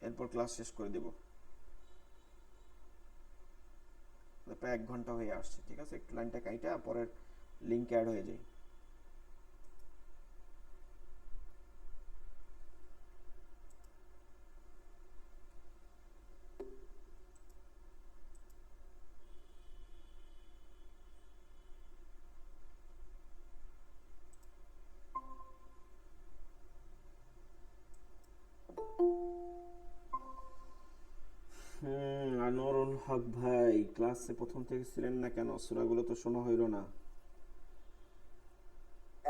এরপর ক্লাস শেষ করে দেব। প্রায় 1 ঘন্টা হয়ে আসছে, ঠিক আছে? একটু লাইনটা কাইটা পরের লিংকে অ্যাড হয়ে যায়। আনোয়ারুল হক ভাই, ক্লাসে প্রথম থেকে ছিলেন না কেন? সূরাগুলো তো শোনা হইল না।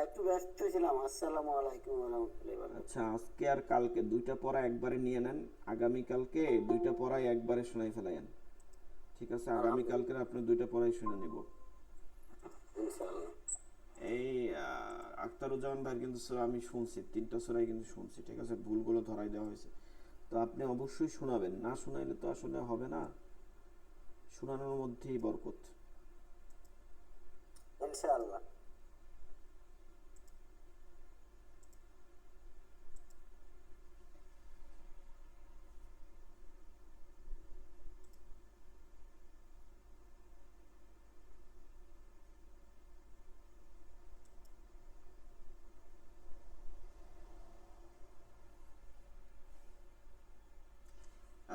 একটু ব্যস্ত ছিলাম। আসসালামু আলাইকুম ওয়া রাহমাতুল্লাহি ওয়া বারাকাতুহু। আচ্ছা, আজকে আর কালকে 2টা পড়া একবারে নিয়ে নেন, আগামী কালকে 2টা পড়াই একবারে শোনাই ফেলাইন, ঠিক আছে? আগামী কালকে আপনি 2টা পড়াই শুনে নিব। ইনশাআল্লাহ। এই আখতারুজ্জামান ভাইয়ের কিন্তু সূরা আমি শুনছি, 3টা সূরাই কিন্তু শুনছি, ঠিক আছে? ভুলগুলো ধরাই দেওয়া হয়েছে, তো আপনি অবশ্যই শোনাবেন, না শোনাইলে তো আসলে হবে না, শোনানোর মধ্যেই বরকত। ইনশাআল্লাহ।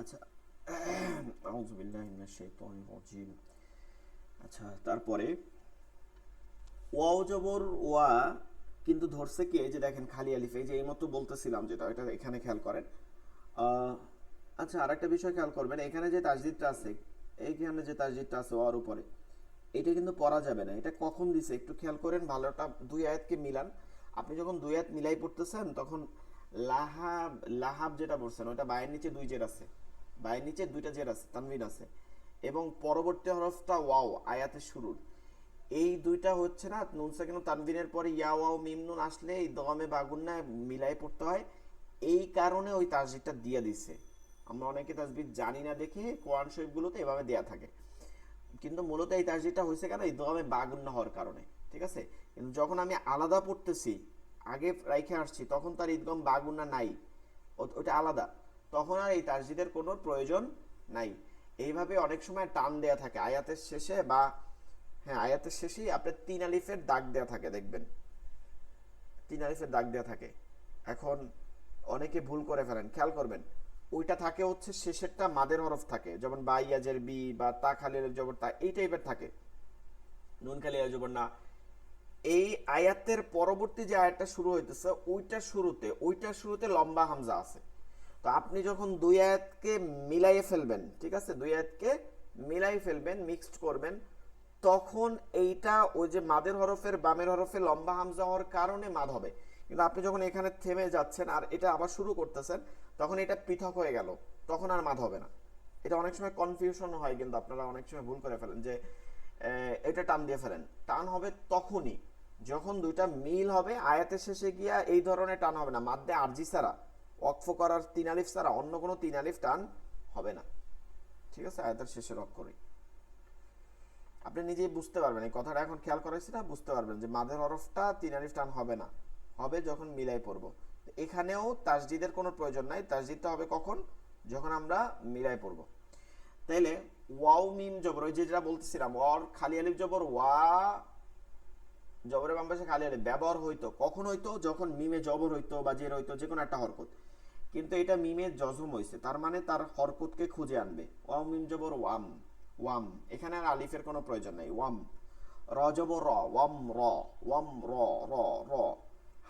আচ্ছা, আউযু বিল্লাহি মিনাশ শাইতানির রাজিম। আচ্ছা, তারপরে ওয়াও জবর ওয়া কিন্তু ধরছে কে? যে দেখেন খালি আলিফ, এই যে এই মতো বলতেছিলাম যেটা, এটা এখানে খেয়াল করেন। আচ্ছা, আরেকটা বিষয় খেয়াল করবেন, এখানে যে তাসদিদটা আছে, এইখানে যে তাসদিদটা আছে ওয়ার উপরে, এটা কিন্তু পড়া যাবে না। এটা কখন দিছে একটু খেয়াল করেন, ভালোটা 2 আয়াতকে মিলান। আপনি যখন 2 আয়াত মিলাই পড়তেছেন তখন লাহাব লাহাব যেটা পড়ছেন ওটা বায়ের নিচে 2 জের আছে, বায়ের নিচে 2টা জের আছে, তানবিন আছে, এবং পরবর্তী হরফটা ওয়াও আয়াতের শুরুর, এই 2টা হচ্ছে না নুন সাকিন তানবিনের পরে ইয়া ওয়াও মিম নুন আসলে এই দমে বাগুন্না মিলাই পড়তে হয়, এই কারণে ওই তাসজিদটা দিয়ে দিছে। আমরা অনেকে তাসবিদ জানি না দেখে কোরআন শরীফগুলোতে এভাবে দেয়া থাকে, কিন্তু মূলত এই তাসজিদটা হয়েছে কেন? এই দমে বাগুন্না হওয়ার কারণে, ঠিক আছে? কিন্তু যখন আমি আলাদা পড়তেছি, আগে রাইখে আসছি, তখন তার ঈদগম বাগুন্না নাই, ওটা আলাদা, তখন আর এই তাসজিদের কোনো প্রয়োজন নাই। এইভাবে অনেক সময় টান দেয়া থাকে আয়াতের শেষে, বা হ্যাঁ আয়াতের শেষেই আপনার 3 আলিফের দাগ দেয়া থাকে, দেখবেন 3 আলিফের দাগ দেয়া থাকে। এখন অনেকে ভুল করে ফেলেন, খেয়াল করবেন, ওইটা থাকে হচ্ছে শেষেরটা মাদের হরফ থাকে, যেমন বা ইয়াজের বি বা তা খালিলের জবর তা, এই টাইপের থাকে, নুন খালিয়া জবর না। এই আয়াতের পরবর্তী যে আয়াতটা শুরু হইতেছে ওইটার শুরুতে লম্বা হামজা আছে। তো আপনি যখন 2 আয়াতকে মিলাইয়ে ফেলবেন, ঠিক আছে, 2 আয়াতকে মিলাই ফেলবেন, মিক্সড করবেন, তখন এইটা ওই যে মাদের হরফের বামের হরফে লম্বা হামজা হওয়ার কারণে মাদ হবে। কিন্তু আপনি যখন এখানে থেমে যাচ্ছেন আর এটা আবার শুরু করতেছেন, তখন এটা পৃথক হয়ে গেল, তখন আর মাদ হবে না। এটা অনেক সময় কনফিউশন হয়, কিন্তু আপনারা অনেক সময় ভুল করে ফেলেন যে এটা টান দিয়ে ফেলেন। টান হবে তখনই যখন 2টা মিল হবে, আয়াতের শেষে গিয়া এই ধরনের টান হবে না, মাদ্দে আরজি ছাড়া, ওয়াকফ করার 3 আলিফ ছাড়া অন্য কোনো 3 আলিফ টান হবে না, ঠিক আছে? আয়াতের শেষের অক্ষরে আপনি নিজেই বুঝতে পারবেন, এই কথাটা এখন খেয়াল করাইছি না, বুঝতে পারবেন যে মাদের হরফটা 3 আলিফ টান হবে না, হবে যখন মিলাই পড়বো। এখানেও তাসদিদের কোনো প্রয়োজন নাই, তাসদিদটা হবে কখন? যখন আমরা মিলাই পড়বো। তাইলে ওয়াও মিম জবর, ওই যেটা বলতেছিলাম, ওয়ার খালি আলিফ জবর ওয়া, জবরের বাম পাশে খালি আলিফ ব্যবহার হইতো কখন? হইতো যখন মিমে জবর হইতো বা জের হইতো, যে কোনো একটা হরকত। কিন্তু এটা মিমের জজম হয়েছে, তার মানে তার হরকতকে খুঁজে আনবে। ওয়াম মিম জবর ওয়াম, ওয়াম, এখানে আর আলিফের কোনো প্রয়োজন নাই। ওয়াম, র জবর র, ওয়াম র, ওয়াম র, র র।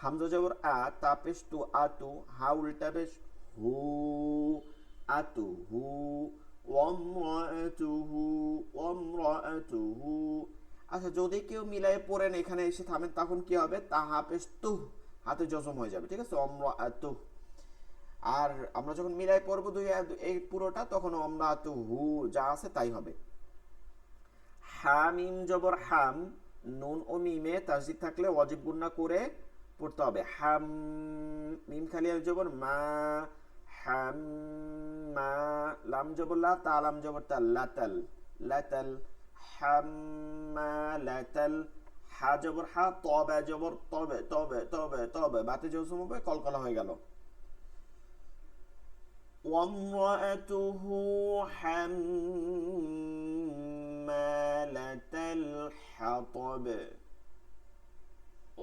হামজা জবর আ, তা পেশ তু, আতু, হা উল্টা পেশ হু, আতু হু, ওয়াম রাআতুহু, ওয়াম রাআতুহু। আচ্ছা, যদি কেউ মিলাই পড়েন এখানে এসে থামেন, তখন কি হবে? তাহা পেশ তুহ, হাতে জজম হয়ে যাবে, ঠিক আছে? ওয়াম রাআতুহু। আর আমরা যখন মিলাই পড়বো এই পুরোটা, তখন আমরা তো হু যা আছে তাই হবে। হামিম জবর হাম, নুন ও মিমে তাসদিদ থাকলে ওয়াজিব গুন্না করে পড়তে হবে। হাম, মিম খালি আলিফ জবর মা, হাম মা, লাম জবর লা, তা লাম জবর তা, লাতাল, লাতাল, হাম মা লাতাল। হা জবর হা, তবে জবর তবে, তবে তবে তবে, বাতে জজম হবে, কলকলা হয়ে গেল। وامرأته حمالة الحطب،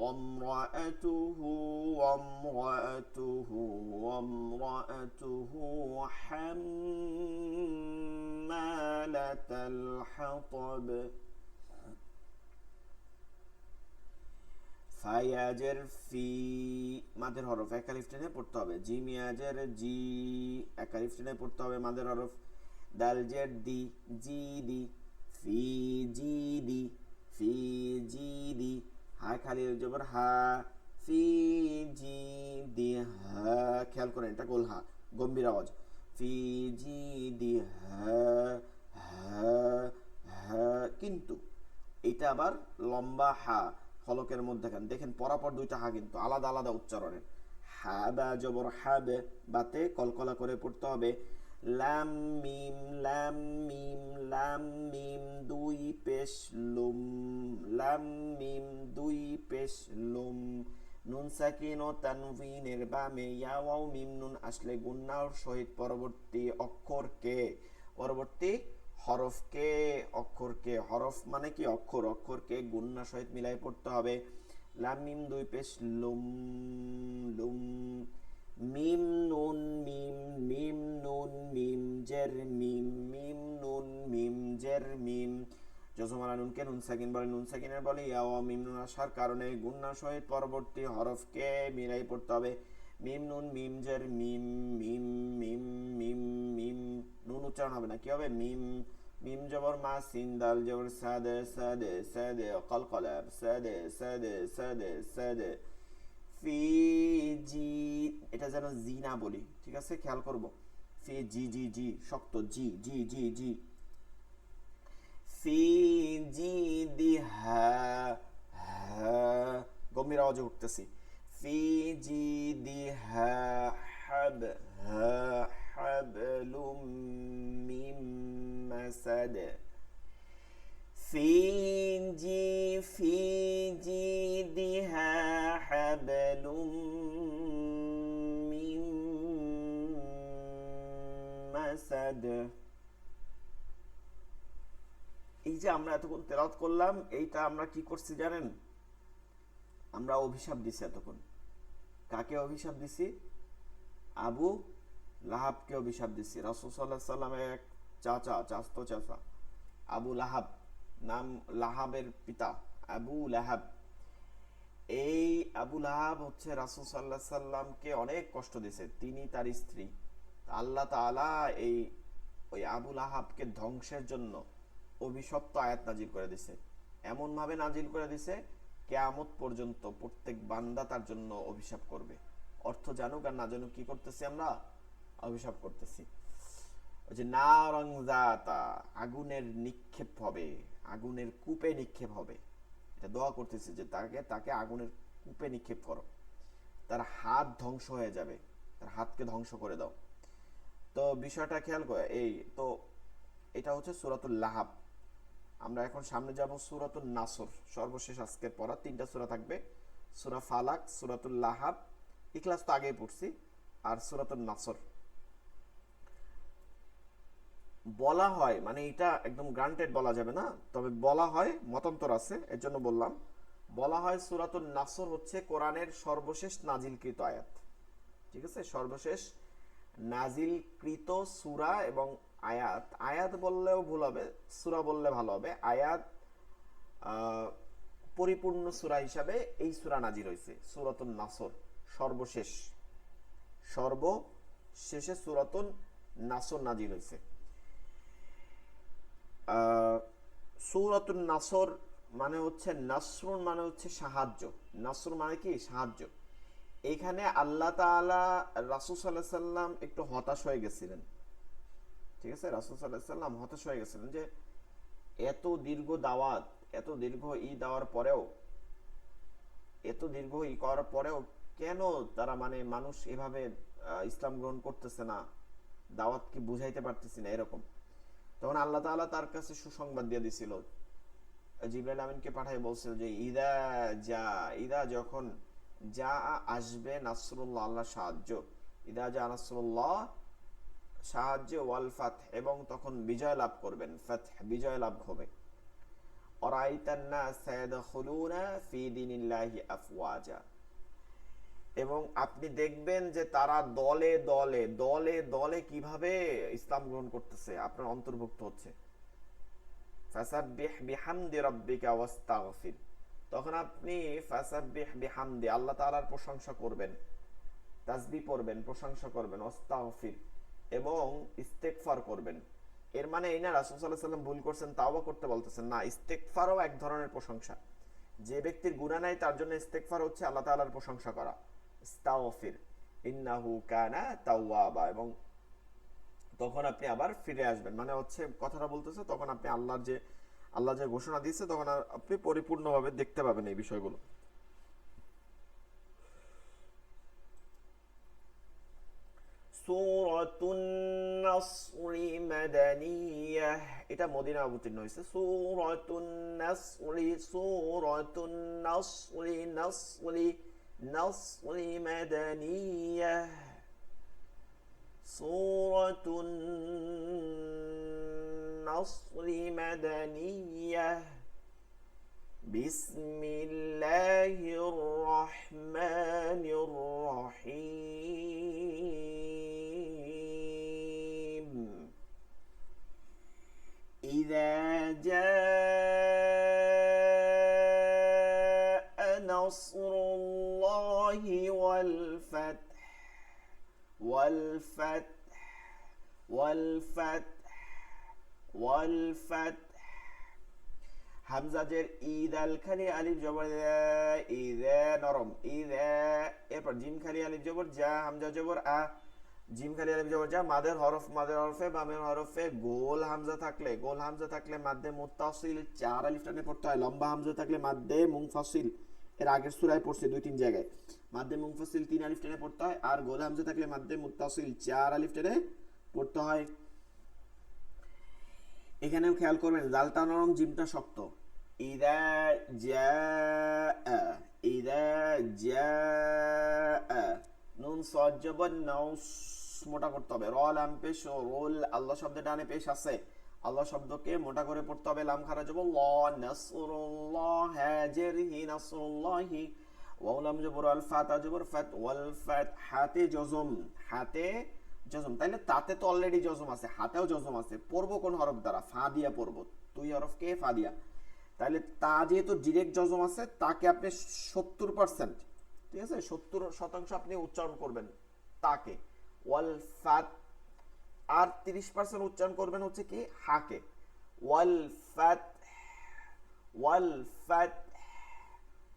وامرأته وامرأته وامرأته حمالة الحطب। ফায়াজের ফি, মাদের হরফ এক আলিফ টেনে পড়তে হবে। জি মিয়াজের জি, এক আলিফ টেনে পড়তে হবে, মাদের হরফ। দাল জের দি, জি দি, ফি জি দি, ফি জি দি। হা খালি জবর হা, ফি জি দি হা, খেয়াল করেন এটা গোল হা, গম্ভীর আওয়াজ। ফি জি দি হা, হা হা। কিন্তু এটা আবার লম্বা হা, ফলকের মধ্যে দেখেন পরাপর দুইটা হা, কিন্তু আলাদা আলাদা উচ্চারণের। হা বা জবর হাবে, বাতে কলকলা করে পড়তে হবে। লাম মিম, লাম মিম, লাম মিম, দুই পেশ লুম, লাম মিম দুই পেশ লুম। নুন সাকিন ও তানভিনের বামে ইয়া ওয়াও মিম নুন আসলে গুন্নার সহিত পরবর্তী অক্ষরকে, পরবর্তী হরফকে, অক্ষরকে, হরফ মানে কি অক্ষর, অক্ষরকে গুন্না সহিত মিলাই পড়তে হবে। লাম মিম দুই পেশ লুম, লুম। মিম নুন মিম, মিম নুন মিম জের মিম, মিম নুন মিম জের মিম। জজমালা নুনকে নুন সাকিন বলে, নুন সাকিনের বলে ইয়া ওয়া মিম নুন আসার কারণে গুন্না সহিত পরবর্তী হরফকে মিলাই পড়তে হবে। মিম নুন মিম জের মিম, মিম মিম মিম মিম। নুন উচ্চারণ হবে না, কি হবে? মিম। মিম জবর মা, সিন দাল জবর সাদে, সাদে সাদে, কলকলাব সাদে সাদে সাদে সাদে। ফি জি, এটা যেন জি না বলি, ঠিক আছে? খেয়াল করব। ফি জি জি জি, শক্ত জি জি জি জি। ফি জি দি হা, হা, গম্ভীর আওয়াজে উঠতেছি। ফি জি দি হা, হাব, হা হাবলুম মিম মাসাদ। في جيدها حبل من مسد। এই যে আমরা এতক্ষণ তেলাওয়াত করলাম, এইটা আমরা কি করছি জানেন? আমরা অভিশাপ দিছি এতক্ষণ। কাকে অভিশাপ দিছি? আবু লাহাবকে অভিশাপ দিছি। রাসূল সাল্লাল্লাহু আলাইহি সাল্লামের এক চাচা, চাচতো চাচা আবু লাহাব, নাম লাহাবের পিতা আবু লাহাব। এই আবু লাহাব হচ্ছে রাসূল সাল্লাল্লাহু আলাইহি সাল্লামকে অনেক কষ্ট দিয়েছে, তিনি তার স্ত্রী। আল্লাহ তাআলা এই ওই আবু লাহাবকে ধ্বংসের জন্য অভিশপ্ত আয়াত নাজিল করে দিয়েছে। এমন ভাবে নাজিল করে দিয়েছে, কিয়ামত পর্যন্ত প্রত্যেক বান্দা তার জন্য অভিশাপ করবে। অর্থ জানুক আর না জানুক, কি করতেছি আমরা? অভিশাপ করতেছি। ওই যে নারং জাতা, আগুনের নিক্ষেপ হবে, আগুনের কূপে নিক্ষেপ হবে। এটা দোয়া করতেছি যে তাকে আগুনের কূপে নিক্ষেপ করো, তার হাত ধ্বংস হয়ে যাবে, তার হাতকে ধ্বংস করে দাও। তো বিষয়টা খেয়াল করে, এই তো এটা হচ্ছে সূরাতুল লাহাব। আমরা এখন সামনে যাব সূরাতুন নাসর, সর্বশেষ আজকের পড়া 3টা সূরা থাকবে। সূরা ফালাক, সূরাতুল লাহাব, ইখলাস তো আগেই পড়ছি, আর সূরাতুন নাসর। বলা হয়, মানে এটা একদম গ্রান্টেড বলা যাবে না, তবে বলা হয়, মতান্তর আছে, এর জন্য বললাম। বলা হয় সূরাতুন নাসর হচ্ছে কোরআনের সর্বশেষ নাজিলকৃত আয়াত, ঠিক আছে? সর্বশেষ নাজিলকৃত সূরা এবং আয়াত, আয়াত বললেও ভুল হবে, সূরা বললে ভালো হবে। আয়াত আহ, পরিপূর্ণ সূরা হিসাবে এই সূরা নাজিল হয়েছে সূরাতুন নাসর, সর্বশেষে সূরাতুন নাসর নাজিল হয়েছে। সূরাতুন নাসর মানে হচ্ছে, নাসরুন মানে হচ্ছে সাহায্য, নাসর মানে কি সাহায্য। এখানে আল্লাহ তাআলা রাসূল সাল্লাল্লাহু আলাইহি সাল্লাম একটু হতাশ হয়ে গেছিলেন, ঠিক আছে, রাসূল সাল্লাল্লাহু আলাইহি সাল্লাম হতাশ হয়ে গেছিলেন যে এত দীর্ঘ দাওয়াত, এত দীর্ঘ দেওয়ার পরেও, এত দীর্ঘ করার পরেও কেন তারা মানে মানুষ এভাবে ইসলাম গ্রহণ করতেছে না, দাওয়াত কি বুঝাইতে পারতেছি না এরকম। তখন আল্লাহ তাআলা তার কাছে সুসংবাদ দিয়ে দিছিল, জিবরাইল আমিনকে পাঠাই বলছিল যে ইদা যখন যা আসবে নাসরুল্লাহ, আল্লাহ সাহায্য, ইদা যা নাসরুল্লাহ সাহায্য, ওয়াল ফাত এবং তখন বিজয় লাভ করবেন, ফাত বিজয় লাভ হবে। অরাইতান নাস ইয়াদখুলুনা ফি দীনিল্লাহি আফওয়াজা, এবং আপনি দেখবেন যে তারা দলে দলে দলে দলে কিভাবে ইসলাম গ্রহণ করতেছে, আপনার অন্তর্ভুক্ত হচ্ছে। ফাসাব্বিহ বিহামদি রাব্বিকা ওয়াস্তাগফির, তখন আপনি ফাসাব্বিহ বিহামদি আল্লাহ তাআলার প্রশংসা করবেন, তাসবিহ পড়বেন, প্রশংসা করবেন, ওয়াস্তাগফির এবং ইস্তেগফার করবেন। এর মানে এই না রাসূল সাল্লাল্লাহু আলাইহি সাল্লাম ভুল করছেন তাওবা করতে বলতেছেন না, ইস্তেগফারও এক ধরনের প্রশংসা। যে ব্যক্তির গুনাহ নাই তার জন্য ইস্তেগফার হচ্ছে আল্লাহ তাআলার প্রশংসা করা, ইস্তাগফির ইন্নাহু কানা তাওয়াবা, এবং তখন আপনি আবার ফিরে আসবেন, মানে হচ্ছে কথাটা বলতেছে তখন আপনি আল্লাহ যে ঘোষণা দিয়েছে তখন আপনি পরিপূর্ণভাবে দেখতে পাবেন এই বিষয়গুলো। সূরাতুন নাসরি মাদানিয়াহ, এটা মদিনা অবতীর্ণ হয়েছে। সূরাতুন নাসরি মাদানিয়াহ, সূরাতুন নাসরি মাদানিয়াহ, বিসমিল্লাহির রহমানির রহিম, ইযা জাআ নাসরুল্লাহি ওয়াল ফাতহ والفتح হামজা জের ঈদ আল খালি আলিফ জবর ইযা নরম ইযা, এরপর জিম খালি আলিফ জবর যা, হামজা জবর আ, জিম খালি আলিফ জবর যা, মাদের হরফে বামের হরফে গোল হামজা থাকলে মাদ্দে মুত্তাসিল 4 আলিফ টানে পড়তে হয়, লম্বা হামজা থাকলে মাদ্দে মুনফাসিল, এর আগের সূরায় পড়ছে 2-3 জায়গায়, মাদ্দে মুনফাসিল 3 আলিফ টেনে পড়তে হয়, আর গোল হামজা থাকলে মাদ্দে মুত্তাসিল 4 আলিফ টেনে পড়তে হয়। এখানেও খেয়াল করবেন জালটা নরম, জিমটা শক্ত। ইযা জাআ নুন সাদ জবর নাউস, মোটা করতে হবে। র লাম পেশ রোল, আল্লাহ শব্দে ডানে পেশ আছে, আল্লাহ শব্দকে মোটা করে পড়তে হবে। লাম খারা জবর ল, নাসরুল্লাহ হাজির হি নাসরুল্লাহি, ওয়াও লাম জবর আল, ফাতা জবর ফাত, ওয়াল ফাত হাতে জজম, তাইলে তাতে তো অলরেডি জজম আছে, হাতেও জজম আছে, পড়বো কোন হরফ দ্বারা? ফা দিয়া পড়বো, তুই হরফকে ফা দিয়া, তাহলে তা যেহেতু ডিরেক্ট জজম আছে তাকে আপনি 70%, ঠিক আছে, 70% আপনি উচ্চারণ করবেন তাকে, ওয়াল ফাত, আর 30% উচ্চারণ করবেন হচ্ছে কি হাকে, ওয়াল ফাত ওয়াল ফাত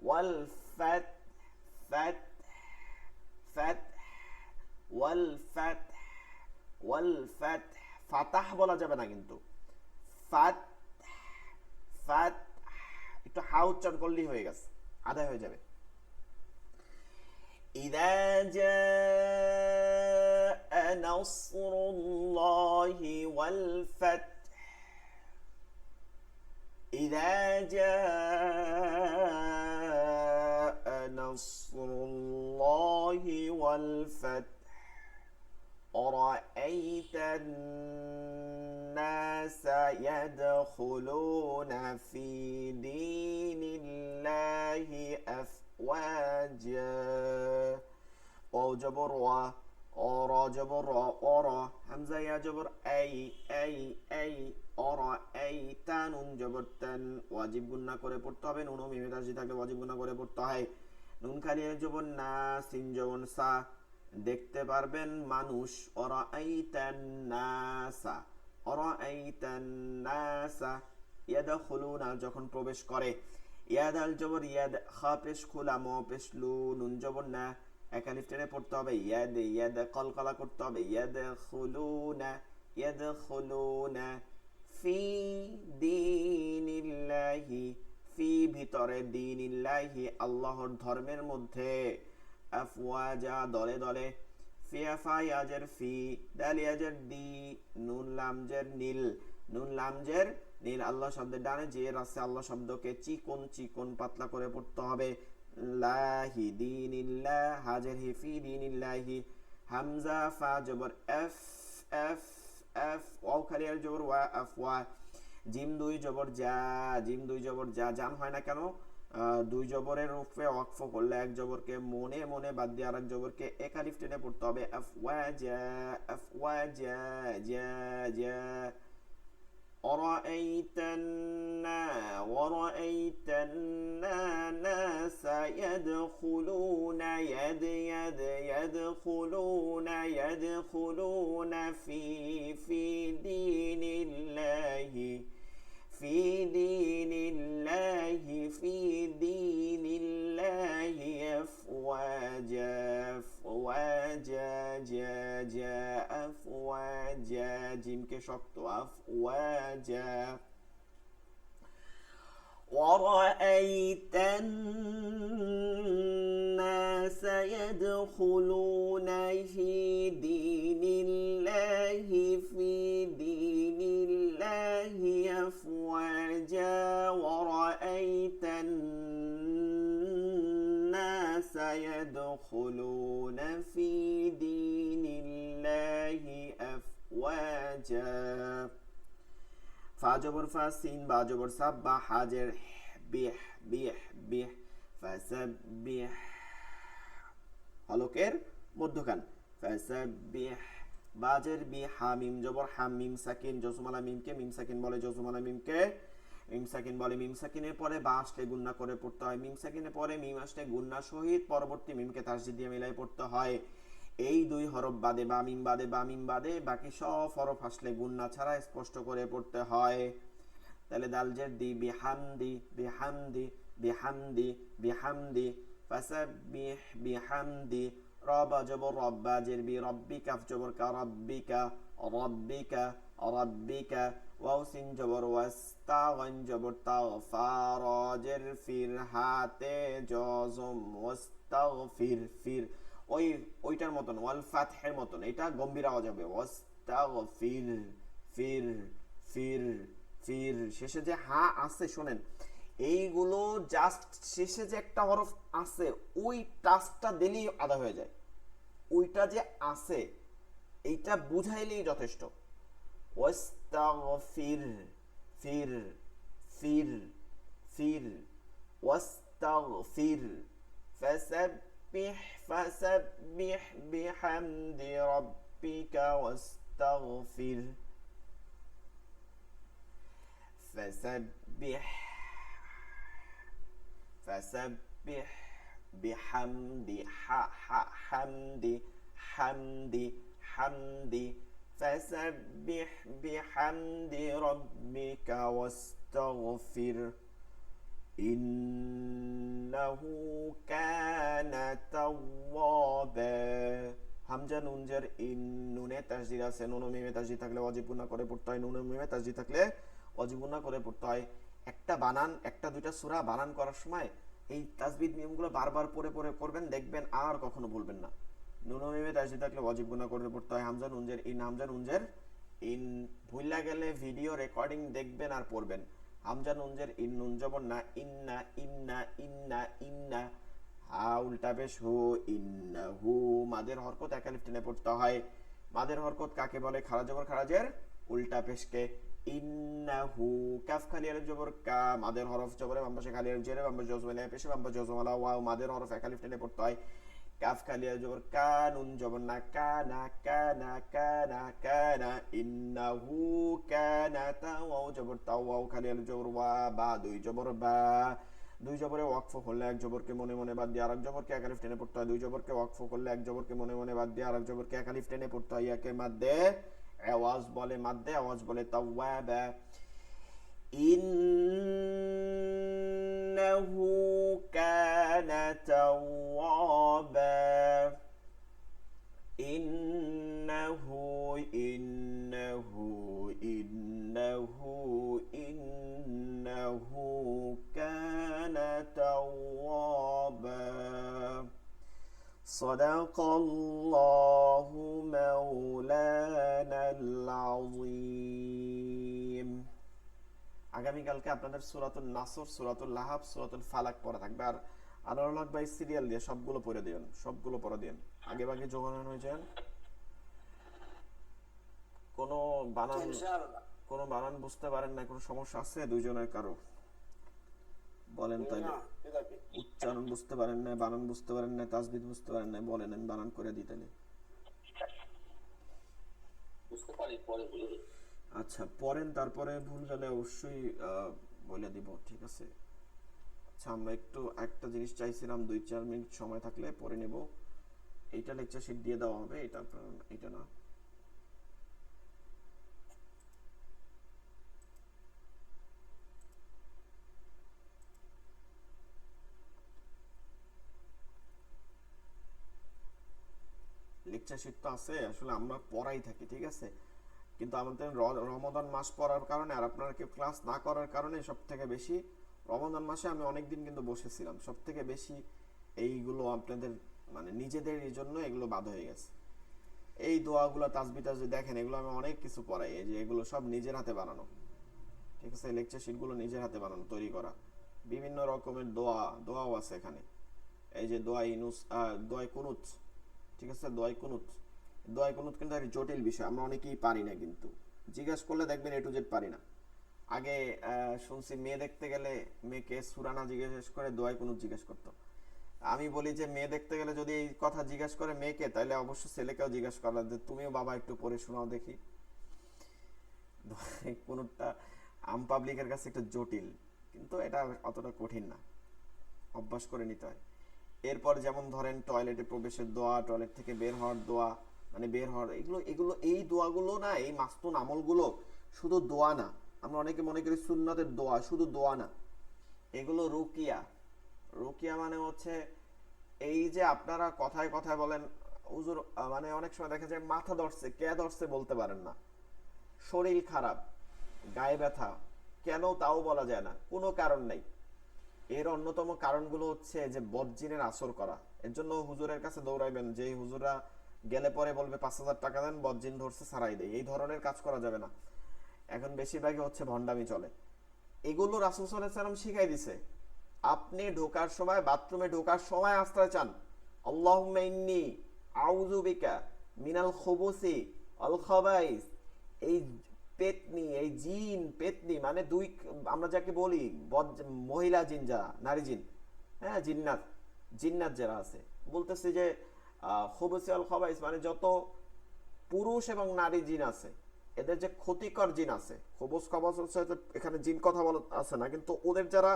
ওয়াল ফাত ফাত ফাত ওয়াল ফাত ওয়াল ফাত, ফাতাহ বলা যাবে না কিন্তু, ফাত ফাত একটু হা উচ্চারণ করলেই হয়ে গেছে, আদায় হয়ে যাবে। ইযা জাআ নাসরুল্লাহি ওয়াল ফাত, ইযা জাআ নাসরুল্লাহি ওয়াল ফাত, أرأيت الناس يدخلون في دين الله أفواجا، واو جبر অর জবর র অর হামজা ইয়া জবর এই অর এই তা নুন জবর তান ওয়াজিব গুন্না করে পড়তে হবে নুন ও মিমে তাসদিদ থাকলে ওয়াজিব গুন্না করে পড়তে হয় নুন খালি আলিফ জবর না সিন জবর সা দেখতে পারবেন মানুষ অরা এই তান নাসা অরা এই তান নাসা ইয়াদখুলুনা যখন প্রবেশ করে ইয়াদ আল জবর ইয়াদ খা পেশ খুলা ম পেশ লু নুন জবর না এক আলিফ টেনে পড়তে হবে ইয়াদ কলকলা করতে হবে ইয়াদখুলুনা ফি দীনিল্লাহি ফি ভিতরে দীনিল্লাহি আল্লাহর ধর্মের মধ্যে আফওয়াজা দলে দলে ফি আফায়াজের ফি দাল ইয়াজের দি নুন লামজের নীল আল্লাহ শব্দের ডানে যে আছে আল্লাহ শব্দকে চিকন চিকন পাতলা করে পড়তে হবে লাহি দীনিল্লাহ হাজের হি ফি দীনিল্লাহি হামজা ফা জবর এফ এফ এফ ওয়াও খালি আলিফ জবর ওয়া আফওয়া জিম দুই জবর যা জান হয় না কেন দুই জবরের রূপে ওয়াকফ করলে এক জবরকে মনে মনে বাদ দিয়ে আরেক জবরকে এক আলিফ টেনে পড়তে হবে আফওয়াজা জা أرأيت الناس يدخلون في دين الله أفواجا أفواجا جيم के शक्त أفواجا ورأيت الناس يدخلون في دين الله أفواجا ورأيت الناس يدخلون في دين الله أفواجا فاجبر فاسين باجبر سبح حاجر بيح فسبح হলকের মধ্যখান ফাসাবিহ বাজের বি হামিম জবর হামিম সাকিন জজমালা মিমকে মিম সাকিন বলে জজমালা মিমকে মিম সাকিন বলে মিম সাকিনের পরে বা আসলে গুণনা করে পড়তে হয় মিম সাকিনের পরে মিম আসলে গুণনা সহিত পরবর্তী মিমকে তাসদীদ দিয়ে মিলাই পড়তে হয় এই দুই হরফ বাদে বা মিম বাদে বাকি সব হরফ আসলে গুণনা ছাড়া স্পষ্ট করে পড়তে হয় তাহলে দাল জের দি বিহামদি ফাসাবিহ বিহামদি রবা জবর রব্বা জের বি রব্বি কাফ জবর কা রব্বিকা ওয়াও সিন জবর ওয়াস্তা গান জবর তা ফারা জের ফির হাতে জজম ওয়াস্তাগফির ওইটার মতন ওয়াল ফাতহের মতন এটা গম্ভীর আওয়াজ হবে ফির শেষে যে হা আছে শোনেন এইগুলো জাস্ট শেষে যে একটা হরফ আছে ওই টাচটা দিলেই আদা হয়ে যায় ওইটা যে আছে এইটা বুঝাইলেই যথেষ্ট ওয়াস্তাগফির ফির ওয়াস্তাগফির فسبح بحمد ربك واستغفر فسبح بحمد حمد فسبح بحمد ربك واستغفر إنه كان توابا হামজা নুনজার ইন নুনে তাসদীদ আছে নুন ও মিমে তাসদীদ থাকলে ওয়াজিব গুনাহ করে পড়তে হয় নুন ও মিমে তাসদীদ থাকলে ওয়াজিব গুনাহ করে পড়তে হয় একটা বানান একটা দুইটা সূরা বানান করার সময় এই তাসবিদ নিয়মগুলো বারবার পড়ে করবেন দেখবেন আর কখনো ভুলবেন না নুন ও মিমে তাসদীদ থাকলে ওয়াজিব গুনাহ করে পড়তে হয় হামজা নুনজার ইন ভুললা গেলে ভিডিও রেকর্ডিং দেখবেন আর পড়বেন হামজা নুনজার ইন নুন জবর না ইন্না হা উল্টা পেশ হু ইন্নাহু মাদের হরকত এক আলিফ টেনে পড়তে হয় মাদের হরকত কাকে বলে খারা জবর খারাজের উল্টা পেশকে ইন্নাহু কাফ খালি আলিফ জবর কা মাদের হরফ জবরে বাম পাশে খালি আলিফ জেরে বাম পাশে জজম আলিফ পেশে বাম পাশে জজম আলা ওয়াও মাদের হরফ এক আলিফ টেনে পড়তে হয় কাফ খালি আলিফ জবর কা, নুন জবর না, কানা কানা কানা কানা, ইন্নাহু কানা, তা ওয়াও জবর তা, ওয়াও খালি আলিফ জবর ওয়া, বা দুই জবর বা, দুই জবরে ওয়াকফ করলে এক জবরকে মনে মনে বাদ দিয়ে আরেক জবরকে এক আলিফ টেনে পড়তে হয়, দুই জবরকে ওয়াকফ করলে এক জবরকে মনে মনে বাদ দিয়ে আরেক জবরকে এক আলিফ টেনে পড়তে হয়, ইয়াকে মাদ্দে আওয়াজ বলে, মাদ্দে আওয়াজ বলে তাওয়াবা। ইন্নাহু কানা তাওয়াবা, ইন্নাহু ইন্নাহু ইন্নাহু ইন্নাহু কানা তাওয়াবা। সাদাকাল্লাহু মাওলানাল আযীম। আগামীকালকে আপনাদের সূরাতুন নাসর, সূরাতুল লাহাব, সূরাতুল ফালাক পড়া থাকবে। আর আনোয়ারুল হক ভাই সিরিয়াল দিয়ে সবগুলো পড়ে দিন, সবগুলো পড়ে দিন, আগে ভাগে যোগান হয়ে যান। কোনো বানান, ইনশাআল্লাহ। কোনো বানান বুঝতে পারেন না, কোনো সমস্যা আছে দুইজনের কারো? বলেন তাইলে। না, ঠিক আছে। উচ্চারণ বুঝতে পারেন না, বানান বুঝতে পারেন না, তাজবিদ বুঝতে পারেন না, বলেন আমি বানান করে দিই তাহলে। বুঝতে পারি, পরে বলে দিই। আচ্ছা পড়েন, তারপরে ভুল গেলে অবশ্যই বলে দিব, ঠিক আছে? আচ্ছা আমরা একটু একটা জিনিস চাইছিলাম, 2-4 মিনিট সময় থাকলে পড়ে নেব। এইটা লেকচার শিট দিয়ে দেওয়া হবে, এটা আপনার, এটা না। লেকচার শিট তো আছে, আসলে আমরা পড়াই থাকি, ঠিক আছে? কিন্তু আমাদের রমাদান মাস পড়ার কারণে আর আপনারা কেউ ক্লাস না করার কারণে সব থেকে বেশি রমাদান মাসে আমি অনেকদিন কিন্তু বসেছিলাম, সব থেকে বেশি এইগুলো আপনাদের মানে নিজেদের এই জন্য এগুলো বাদ হয়ে গেছে। এই দোয়াগুলো তাসবিহ টাসবিহ দেখেন, এগুলো আমি অনেক কিছু পড়াই, এই যে এগুলো সব নিজের হাতে বানানো, ঠিক আছে? লেকচার শিটগুলো নিজের হাতে বানানো, তৈরি করা। বিভিন্ন রকমের দোয়াও আছে এখানে। এই যে দোয়া ইনুস, দোয়া কুনুত, ঠিক আছে? দোয়া কুনুত কিন্তু একটা জটিল বিষয়, আমরা অনেকেই পারি না, কিন্তু জিজ্ঞেস করলে দেখবেন এ টু জেড পারি না। আগে শুনছি মেয়ে দেখতে গেলে মেয়েকে সুরানা জিজ্ঞেস করে দোয়া কুনুত জিজ্ঞেস করতো। আমি বলি যে মেয়ে দেখতে গেলে যদি এই কথা জিজ্ঞেস করে মেয়েকে, তাহলে অবশ্য ছেলেকেও জিজ্ঞেস করা যে তুমিও বাবা একটু পড়ে শোনাও দেখি। কোনটা আম পাবলিকের কাছে একটু জটিল, কিন্তু এটা অতটা কঠিন না, অভ্যাস করে নিতে হয়। এরপর যেমন ধরেন টয়লেটে প্রবেশের দোয়া, টয়লেট থেকে বের হওয়ার দোয়া, মানে বের হওয়ার, এগুলো এগুলো এই দোয়াগুলো না, এই মাস্তুন আমলগুলো শুধু দোয়া না। আমরা অনেকে মনে করি সুন্নতের দোয়া, শুধু দোয়া না, এগুলো রুকিয়া। রুকিয়া মানে হচ্ছে এই যে আপনারা কথায় কথায় বলেন হুজুর, মানে অনেক সময় দেখা যায় মাথা ধরছে, কে ধরছে বলতে পারেন না, শরীর খারাপ, গায়ে ব্যথা, কেন তাও বলা যায় না, কোনো কারণ নেই। এর অন্যতম কারণগুলো হচ্ছে যে বদজিনের আসর করা। এর জন্য হুজুরের কাছে দৌড়াইবেন, যে হুজুরা গেলে পরে বলবে 5,000 টাকা দেন, বদজিন ধরছে সারাই দেয়, এই ধরনের কাজ করা যাবে না। এখন বেশিরভাগই হচ্ছে ভণ্ডামি চলে। এগুলো রাসূল সাল্লাল্লাহু আলাইহি ওয়াসাল্লাম শিখাই দিছে। আপনি ঢোকার সময়, বাথরুমে ঢোকার সময় আশ্রয় চান, আল্লাহুম্মা ইন্নী আউযু বিকা মিনাল খুবুসি ওয়াল খাবাইস। এই পেতনি, এই জিন পেতনি মানে দুই, আমরা যাকে বলি মহিলা জিন, যারা নারী জিন, হ্যাঁ জিন্নাত, জিন্নাত যারা আছে, বলতেছে যে খুবুসি ওয়াল খাবাইস মানে যত পুরুষ এবং নারী জিন আছে, এদের যে ক্ষতিকর জিন আছে, খবস খবস হচ্ছে এখানে জিন কথা বলা আছে না, কিন্তু ওদের যারা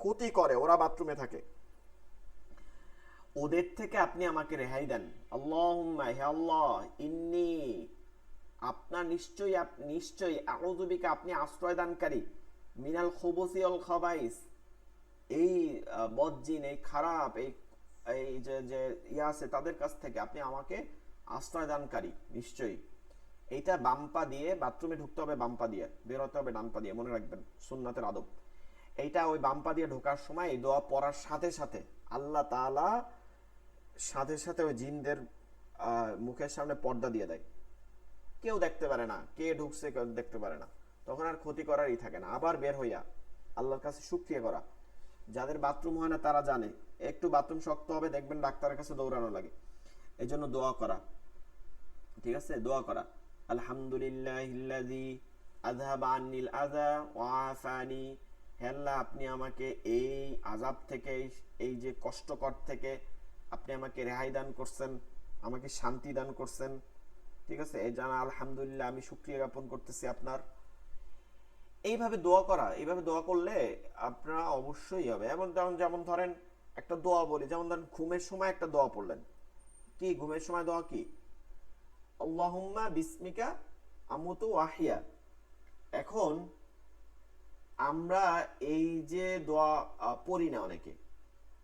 ক্ষতি করে, ওরা বাথরুমে থাকে, ওদের থেকে আপনি আমাকে রেহাই দেন। আল্লাহুম্মা, হে আল্লাহ, ইন্নী, আপনার নিশ্চয়ই, নিশ্চয়ই, আউযু বিকা, আপনি আশ্রয় দানকারী, মিনাল খুবুসি ওয়াল খাবাইস, এই বদজিন, এই খারাপ, এই এই যে যে ইয়া আছে তাদের কাছ থেকে আপনি আমাকে আশ্রয় দানকারী নিশ্চয়ই। এইটা বাম্পা দিয়ে বাথরুমে ঢুকতে হবে, বাম্পা দিয়ে বেরোতে হবে ডান পা দিয়ে, মনে রাখবেন সুন্নাতের আদব। এইটা ওই বাম্পা দিয়ে ঢোকার সময় এই দোয়া পড়ার সাথে সাথে আল্লাহ তাআলা সাথে সাথে ওই জিনদের মুখের সামনে পর্দা দিয়ে দেয়, কেউ দেখতে পারে না কে ঢুকছে, কেউ দেখতে পারে না, তখন আর ক্ষতি করারই থাকে না। আবার বের হইয়া আল্লাহর কাছে শুকরিয়া করা। যাদের বাথরুম হয় না তারা জানে, একটু বাথরুম শক্ত হবে দেখবেন ডাক্তারের কাছে দৌড়ানো লাগে, এই জন্য দোয়া করা, ঠিক আছে? দোয়া করা, আলহামদুলিল্লাহিল্লাযী আযহাবা আন্নিল আযা ওয়া আফানি, হে আল্লাহ আপনি আমাকে এই আযাব থেকে, এই যে কষ্টকর থেকে আপনি আমাকে রেহাই দান করছেন, আমাকে শান্তি দান করছেন, ঠিক আছে, এই জানা আলহামদুলিল্লাহ, আমি শুকরিয়া জ্ঞাপন করতেছি আপনার। এইভাবে দোয়া করা, এইভাবে দোয়া করলে আপনারা অবশ্যই হবে। এবং যেমন যেমন ধরেন একটা দোয়া বলি, যেমন ধরেন ঘুমের সময় একটা দোয়া পড়লেন, কি ঘুমের সময় দোয়া কি? আল্লাহুম্মা বিসমিকা আমুতু ওয়াহিয়া। এখন আমরা এই যে দোয়া পড়ি না অনেকে,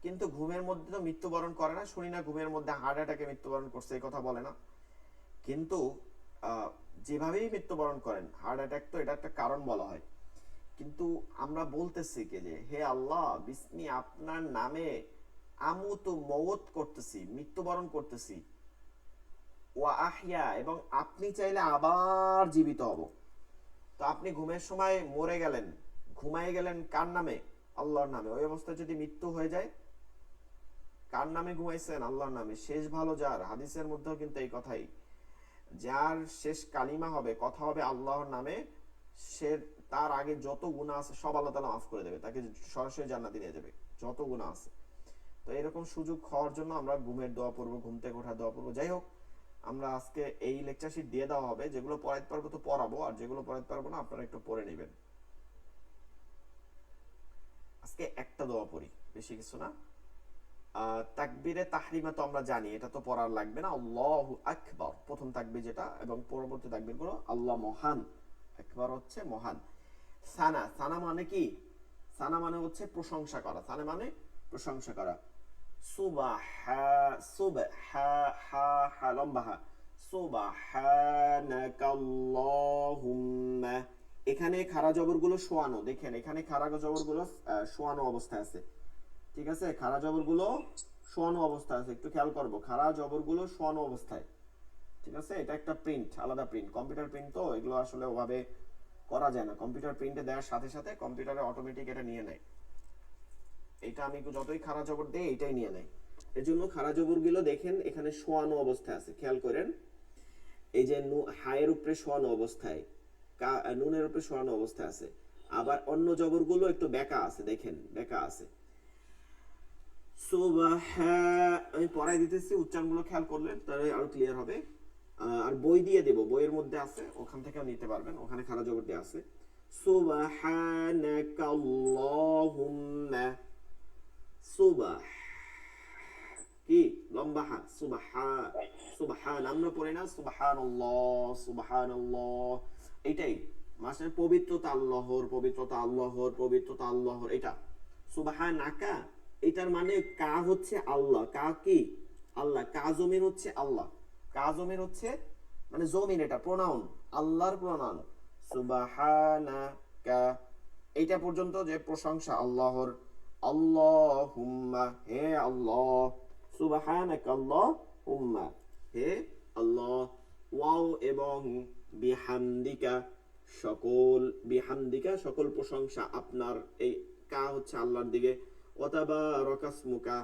কিন্তু ঘুমের মধ্যে তো মৃত্যুবরণ করে না, শুনি না ঘুমের মধ্যে হার্ট অ্যাটাকে মৃত্যুবরণ করছে, এই কথা বলে না। কিন্তু আহ, যেভাবেই মৃত্যুবরণ করেন, হার্ট অ্যাটাক তো এটা একটা কারণ বলা হয়, কিন্তু আমরা বলতেছি কি যে হে আল্লাহ বিসমি আপনার নামে আমুতু মওত করতেছি, মৃত্যুবরণ করতেছি, ওয়া আহিয়া এবং আপনি চাইলে আবার জীবিত হব। তো আপনি ঘুমের সময় মরে গেলেন, ঘুমাই গেলেন কার নামে? আল্লাহর নামে। ওই অবস্থায় যদি মৃত্যু হয়ে যায়, কার নামে ঘুমাইছেন? আল্লাহর নামে। শেষ ভালো যার, হাদিসের মধ্যেও কিন্তু এই কথাই, যার শেষ কালিমা হবে, কথা হবে আল্লাহর নামে, সে তার আগে যত গুনাহ আছে সব আল্লাহ তাআলা মাফ করে দেবে, তাকে সরাসরি জান্নাতে নিয়ে যাবে যত গুনাহ আছে। তো এরকম সুযোগ হওয়ার জন্য আমরা ঘুমের দোয়া পড়বো, ঘুম থেকে ওঠার দোয়া পড়বো। যাই হোক, আমরা আজকে এই লেকচার শিট দিয়ে দেওয়া হবে, যেগুলো পড়াইতে পারবো তো পড়াবো, আর যেগুলো পড়াইতে পারবো না আপনারা একটু পড়ে নেবেন। আজকে একটা দোয়া পড়ি, বেশি কিছু না। তাকবীরে তাহরিমা তো আমরা জানি, এটা তো পড়ার লাগবে না। আল্লাহু আকবার প্রথম তাকবীর যেটা, এবং পরবর্তী তাকবীর গুলো আল্লাহ মহান, আকবার হচ্ছে মহান। সানা, সানা মানে কি? সানা মানে হচ্ছে প্রশংসা করা, সানা মানে প্রশংসা করা। সুবাহা, সুবহা, হা হা লম্বা হা, সুবহানাকাল্লাহুম্মা। এখানে খাড়া জবর গুলো শোয়ানো, দেখেন এখানে খাড়া জবর গুলো শোয়ানো অবস্থায় আছে, ঠিক আছে, খাড়া জবর গুলো শোয়ানো অবস্থায় আছে, একটু খেয়াল করবো, খাড়া জবর গুলো শোয়ানো অবস্থায়, ঠিক আছে। এটা একটা প্রিন্ট, আলাদা প্রিন্ট, কম্পিউটার প্রিন্ট তো এগুলো আসলে ওভাবে করা যায় না, কম্পিউটার প্রিন্টে দেওয়ার সাথে সাথে কম্পিউটারে অটোমেটিক এটা নিয়ে নেয়, এটা আমি যতই খাড়া জবর দেই এটাই নিয়ে নেয়। এর জন্য খাড়া জবর গুলো দেখেন এখানে শোয়ানো অবস্থায় আছে, খেয়াল করেন, এই যে হায়ের উপরে শোয়ানো অবস্থায়, নুনের উপরে শোয়ানো অবস্থায় আছে। আবার অন্য জবর গুলো একটু বেঁকা আছে, দেখেন বেঁকা আছে। আমি পড়াই দিতেছি, উচ্চারণগুলো খেয়াল করলেন তাহলে আরো ক্লিয়ার হবে। আর বই দিয়ে দেব, বইয়ের মধ্যে আছে, ওখান থেকেও নিতে পারবেন, ওখানে খাড়া জবর দিয়ে আছে। সুবহানাকাল্লাহুম্মা, সুবাহ কি লম্বা হা, সুবহা, সুবহান আমরা পড়ি না সুবহানাল্লাহ, সুবহানাল্লাহ, এটাই মানে পবিত্রতা আল্লাহর, পবিত্রতা আল্লাহর, পবিত্রতা আল্লাহর, এটা সুবহানাকা। এটার মানে কা হচ্ছে আল্লাহ, কা কি? আল্লাহ। কা জমির হচ্ছে আল্লাহ, কা জমির হচ্ছে মানে জমিন, এটা প্রোনাউন, আল্লাহর প্রোনাউন। সুবহানাকা, এইটা পর্যন্ত যে প্রশংসা আল্লাহর। আল্লাহুম্মা, হে আল্লাহ, সুবহানাকা আল্লাহুম্মা, হে আল্লাহ। ওয়াও এবং বিহামদিকা, সকল, বিহামদিকা সকল প্রশংসা আপনার, এই কা হচ্ছে আল্লাহর দিকে। ওয়াতাবারাকা ইসমুকা,